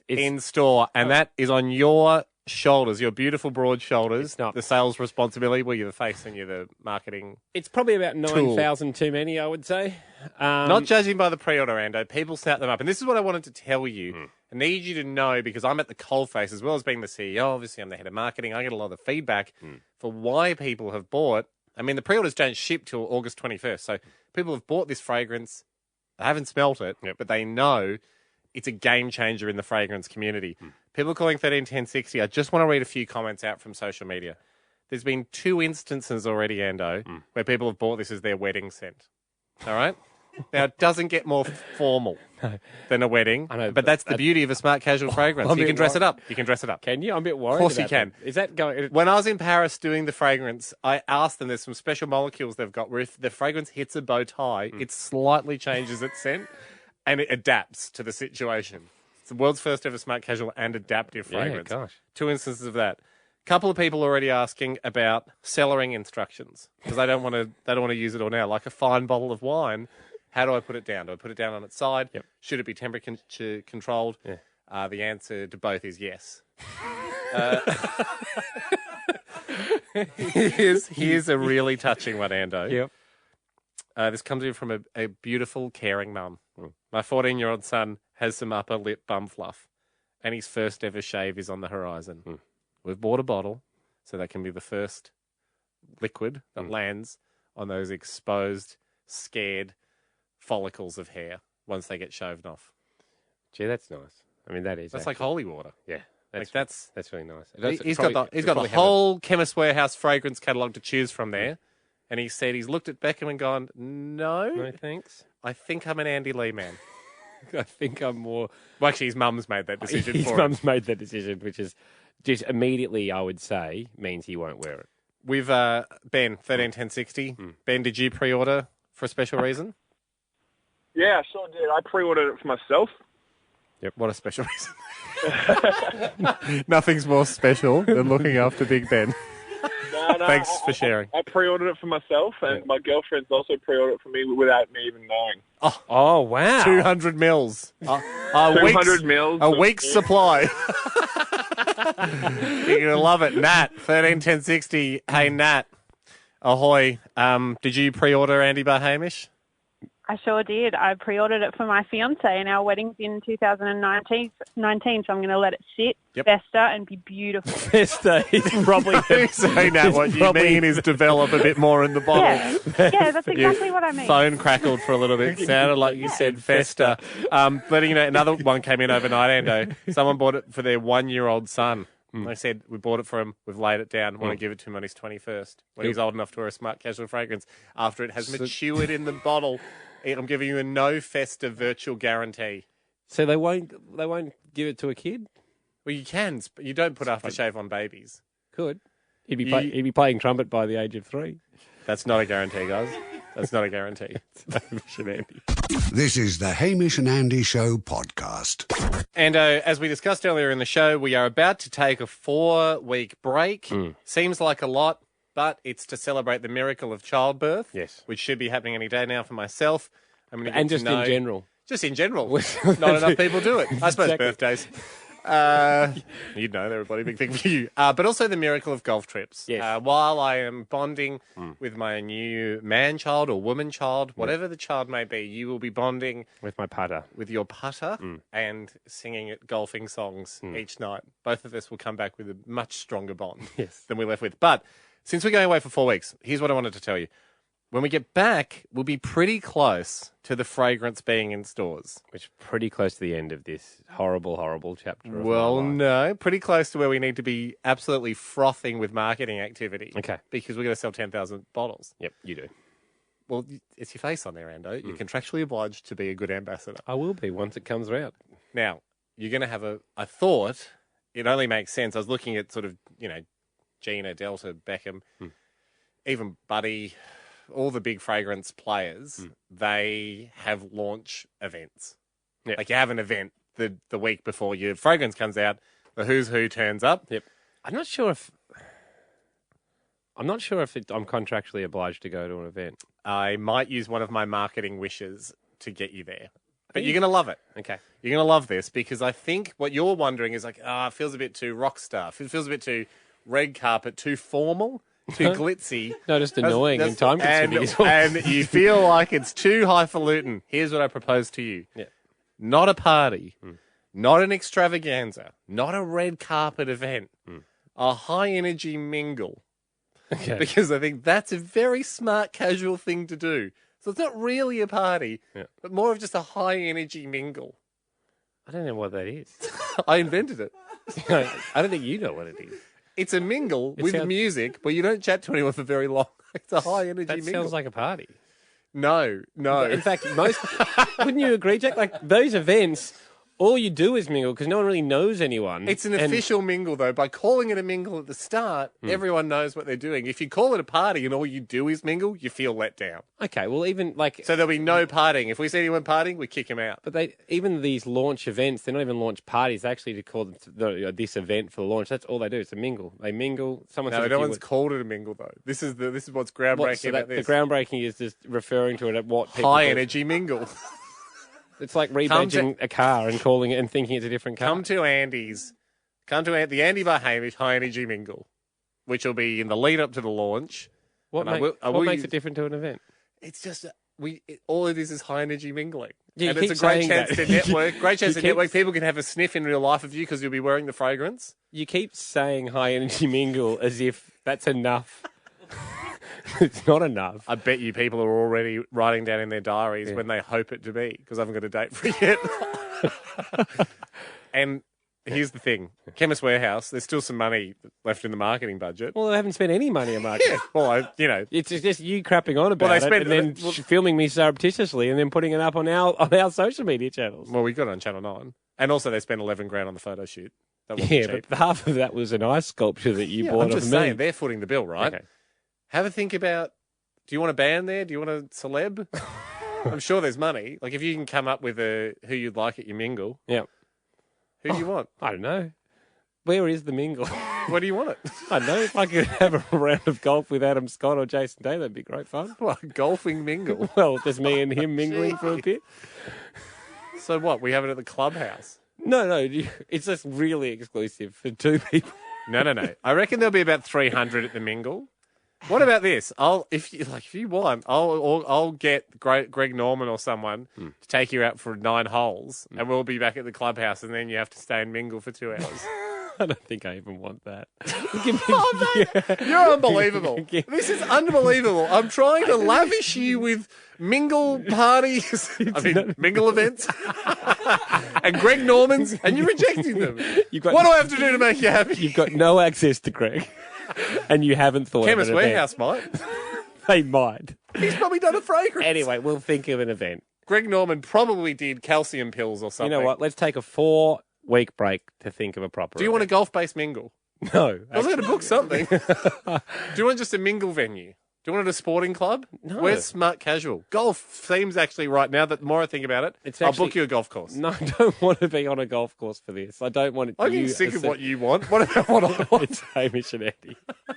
in store, and that is on your shoulders, your beautiful broad shoulders. It's not. The sales responsibility. Well, you're the face and you're the marketing. It's probably about 9,000 too many, I would say. Not judging by the pre-order, Ando. People snap them up. And this is what I wanted to tell you. I need you to know, because I'm at the coalface, as well as being the CEO. Obviously, I'm the head of marketing. I get a lot of feedback for why people have bought. I mean, the pre-orders don't ship till August 21st. So people have bought this fragrance. They haven't smelt it, but they know it's a game changer in the fragrance community. People are calling 131060. I just want to read a few comments out from social media. There's been 2 instances already, Ando, where people have bought this as their wedding scent. All right? Now, it doesn't get more formal than a wedding, I know, but that's the beauty of a smart casual fragrance. I'm You a can bit dress it worried. up. You can dress it up. Can you? I'm a bit worried. Of course you about can. that. Is that going? When I was in Paris doing the fragrance, I asked them, there's some special molecules they've got where if the fragrance hits a bow tie, it slightly changes its scent and it adapts to the situation. It's the world's first ever smart casual and adaptive fragrance. gosh. 2 instances of that. Couple of people already asking about cellaring instructions because they don't want to use it all now. Like a fine bottle of wine, how do I put it down? Do I put it down on its side? Yep. Should it be temperature controlled? Yeah. The answer to both is yes. Here's a really touching one, Ando. Yep. This comes in from a beautiful, caring mum. My 14-year-old son has some upper lip bum fluff, and his first ever shave is on the horizon. We've bought a bottle, so that can be the first liquid that lands on those exposed, scared follicles of hair once they get shaved off. Gee, that's nice. I mean, that is. That's like holy water. Yeah. That's really nice. He's got the whole Chemist Warehouse fragrance catalogue to choose from there. And he said he's looked at Beckham and gone, No, thanks. I think I'm an Andy Lee man. I think I'm more. Well, actually, his mum's made that decision His for him. mum's made that decision, which is just immediately, I would say, means he won't wear it. With Ben, 131060. Ben, did you pre-order for a special reason? Yeah, I sure did. I pre-ordered it for myself. Yep. What a special reason. Nothing's more special than looking after Big Ben. No, Thanks for sharing. I pre-ordered it for myself, and my girlfriend's also pre-ordered it for me without me even knowing. Oh, wow. 200 mils. 200 mils. A week's supply. You're going to love it. Nat, 131060. Hey, Nat. Ahoy. Did you pre-order Andy by Hamish? I sure did. I pre-ordered it for my fiance, and our wedding's in 2019, so I'm going to let it sit, fester, and be beautiful. Fester is probably saying that. What you mean is develop a bit more in the bottle. Yeah, that's exactly what I mean. Phone crackled for a little bit. Sounded like you said fester. But another one came in overnight, Ando. Someone bought it for their 1-year-old son. They said, we bought it for him, we've laid it down, want to give it to him on his 21st, when he's old enough to wear a smart casual fragrance, after it has matured in the bottle. I'm giving you a no fester virtual guarantee. So they won't give it to a kid? Well, you can, but you don't put aftershave on babies. Could. He'd be playing trumpet by the age of 3. That's not a guarantee, guys. That's not a guarantee. This is the Hamish and Andy Show podcast. And as we discussed earlier in the show, we are about to take a 4-week break. Seems like a lot, but it's to celebrate the miracle of childbirth. Yes. Which should be happening any day now for myself. And just in general. Just in general. Not enough people do it. I suppose birthdays. You'd know, they're a bloody big thing for you. But also the miracle of golf trips. Yes. While I am bonding with my new man-child or woman-child, whatever the child may be, you will be bonding with my putter. With your putter and singing golfing songs each night. Both of us will come back with a much stronger bond than we left with. But since we're going away for 4 weeks, here's what I wanted to tell you. When we get back, we'll be pretty close to the fragrance being in stores. Which is pretty close to the end of this horrible, horrible chapter of Well, my life. no, pretty close to where we need to be absolutely frothing with marketing activity. Okay. Because we're going to sell 10,000 bottles. Yep, you do. Well, it's your face on there, Ando. You're contractually obliged to be a good ambassador. I will be once it comes out. Now, you're going to have a thought it only makes sense. I was looking at sort of, Gina, Delta, Beckham, even Buddy, all the big fragrance players, they have launch events. Yeah. Like you have an event the week before your fragrance comes out, the who's who turns up. Yep. I'm not sure if I'm contractually obliged to go to an event. I might use one of my marketing wishes to get you there. But you're going to love it. Okay. You're going to love this because I think what you're wondering is like, it feels a bit too rock star. It feels a bit too red carpet, too formal, too glitzy. No, just annoying and time consuming. And you feel like it's too highfalutin. Here's what I propose to you. Yeah. Not a party, not an extravaganza, not a red carpet event, a high energy mingle. Okay. Because I think that's a very smart casual thing to do. So it's not really a party, but more of just a high energy mingle. I don't know what that is. I invented it. I don't think you know what it is. It's a mingle with sounds- music, but you don't chat to anyone for very long. It's a high energy That mingle. sounds like a party. No. In fact, wouldn't you agree, Jack? Like those events, all you do is mingle because no one really knows anyone. It's an And- official mingle, though. By calling it a mingle at the start, everyone knows what they're doing. If you call it a party and all you do is mingle, you feel let down. Okay, well, even like So there'll be no partying. If we see anyone partying, we kick him out. But even these launch events, they're not even launch parties. They actually call them this event for the launch. That's all they do. It's a mingle. They mingle. Someone says No, if no you one's would- called it a mingle, though. This is what's groundbreaking so about the this. groundbreaking is just referring to it at what people High call- energy mingle. It's like rebadging a car and calling it and thinking it's a different car. Come to Andy's. Come to the Andy by Hamish High Energy Mingle, which will be in the lead up to the launch. What, And what makes it different to an event? It's just all it is high energy mingling. Yeah, and you it's a keep great saying chance that. to network. Great chance You to keep- network. People can have a sniff in real life of you because you'll be wearing the fragrance. You keep saying high energy mingle as if that's enough. It's not enough. I bet you people are already writing down in their diaries when they hope it to be because I haven't got a date for it yet. And here's the thing. Chemist Warehouse, there's still some money left in the marketing budget. Well, I haven't spent any money on marketing. Yeah, well, It's just you crapping on about they it spent- and then filming me surreptitiously and then putting it up on our social media channels. Well, we got it on Channel 9. And also they spent 11 grand on the photo shoot. That wasn't Yeah, cheap. but half of that was an ice sculpture that you bought I'm of just me. saying, they're footing the bill, right? Okay. Have a think about, do you want a band there? Do you want a celeb? I'm sure there's money. Like, if you can come up with who you'd like at your mingle, Yeah. who do you want? I don't know. Where is the mingle? Where do you want it? I don't know. If I could have a round of golf with Adam Scott or Jason Day, that'd be great fun. What, a golfing mingle? Well, just me and him mingling for a bit. So what, we have it at the clubhouse? No, it's just really exclusive for two people. No. I reckon there'll be about 300 at the mingle. What about this? If you want, I'll get Greg Norman or someone to take you out for 9 holes, and we'll be back at the clubhouse, and then you have to stay and mingle for 2 hours. I don't think I even want that. You're unbelievable. This is unbelievable. I'm trying to lavish you with mingle parties. I mean, mingle events. And Greg Normans, and you're rejecting them. What do I have to do to make you happy? You've got no access to Greg, and you haven't thought Chemist of an Warehouse might. event. They might. He's probably done a fragrance. Anyway, we'll think of an event. Greg Norman probably did calcium pills or something. You know what? Let's take a 4-week break to think of a proper Do you want a event. golf-based mingle? No. I was going to book something. Do you want just a mingle venue? Do you want it at a sporting club? No. Where's smart casual? Golf seems actually right now that the more I think about it, I'll book you a golf course. No, I don't want to be on a golf course for this. I don't want it. I'm getting sick of what you want. What about what I want? It's Hamish and Andy.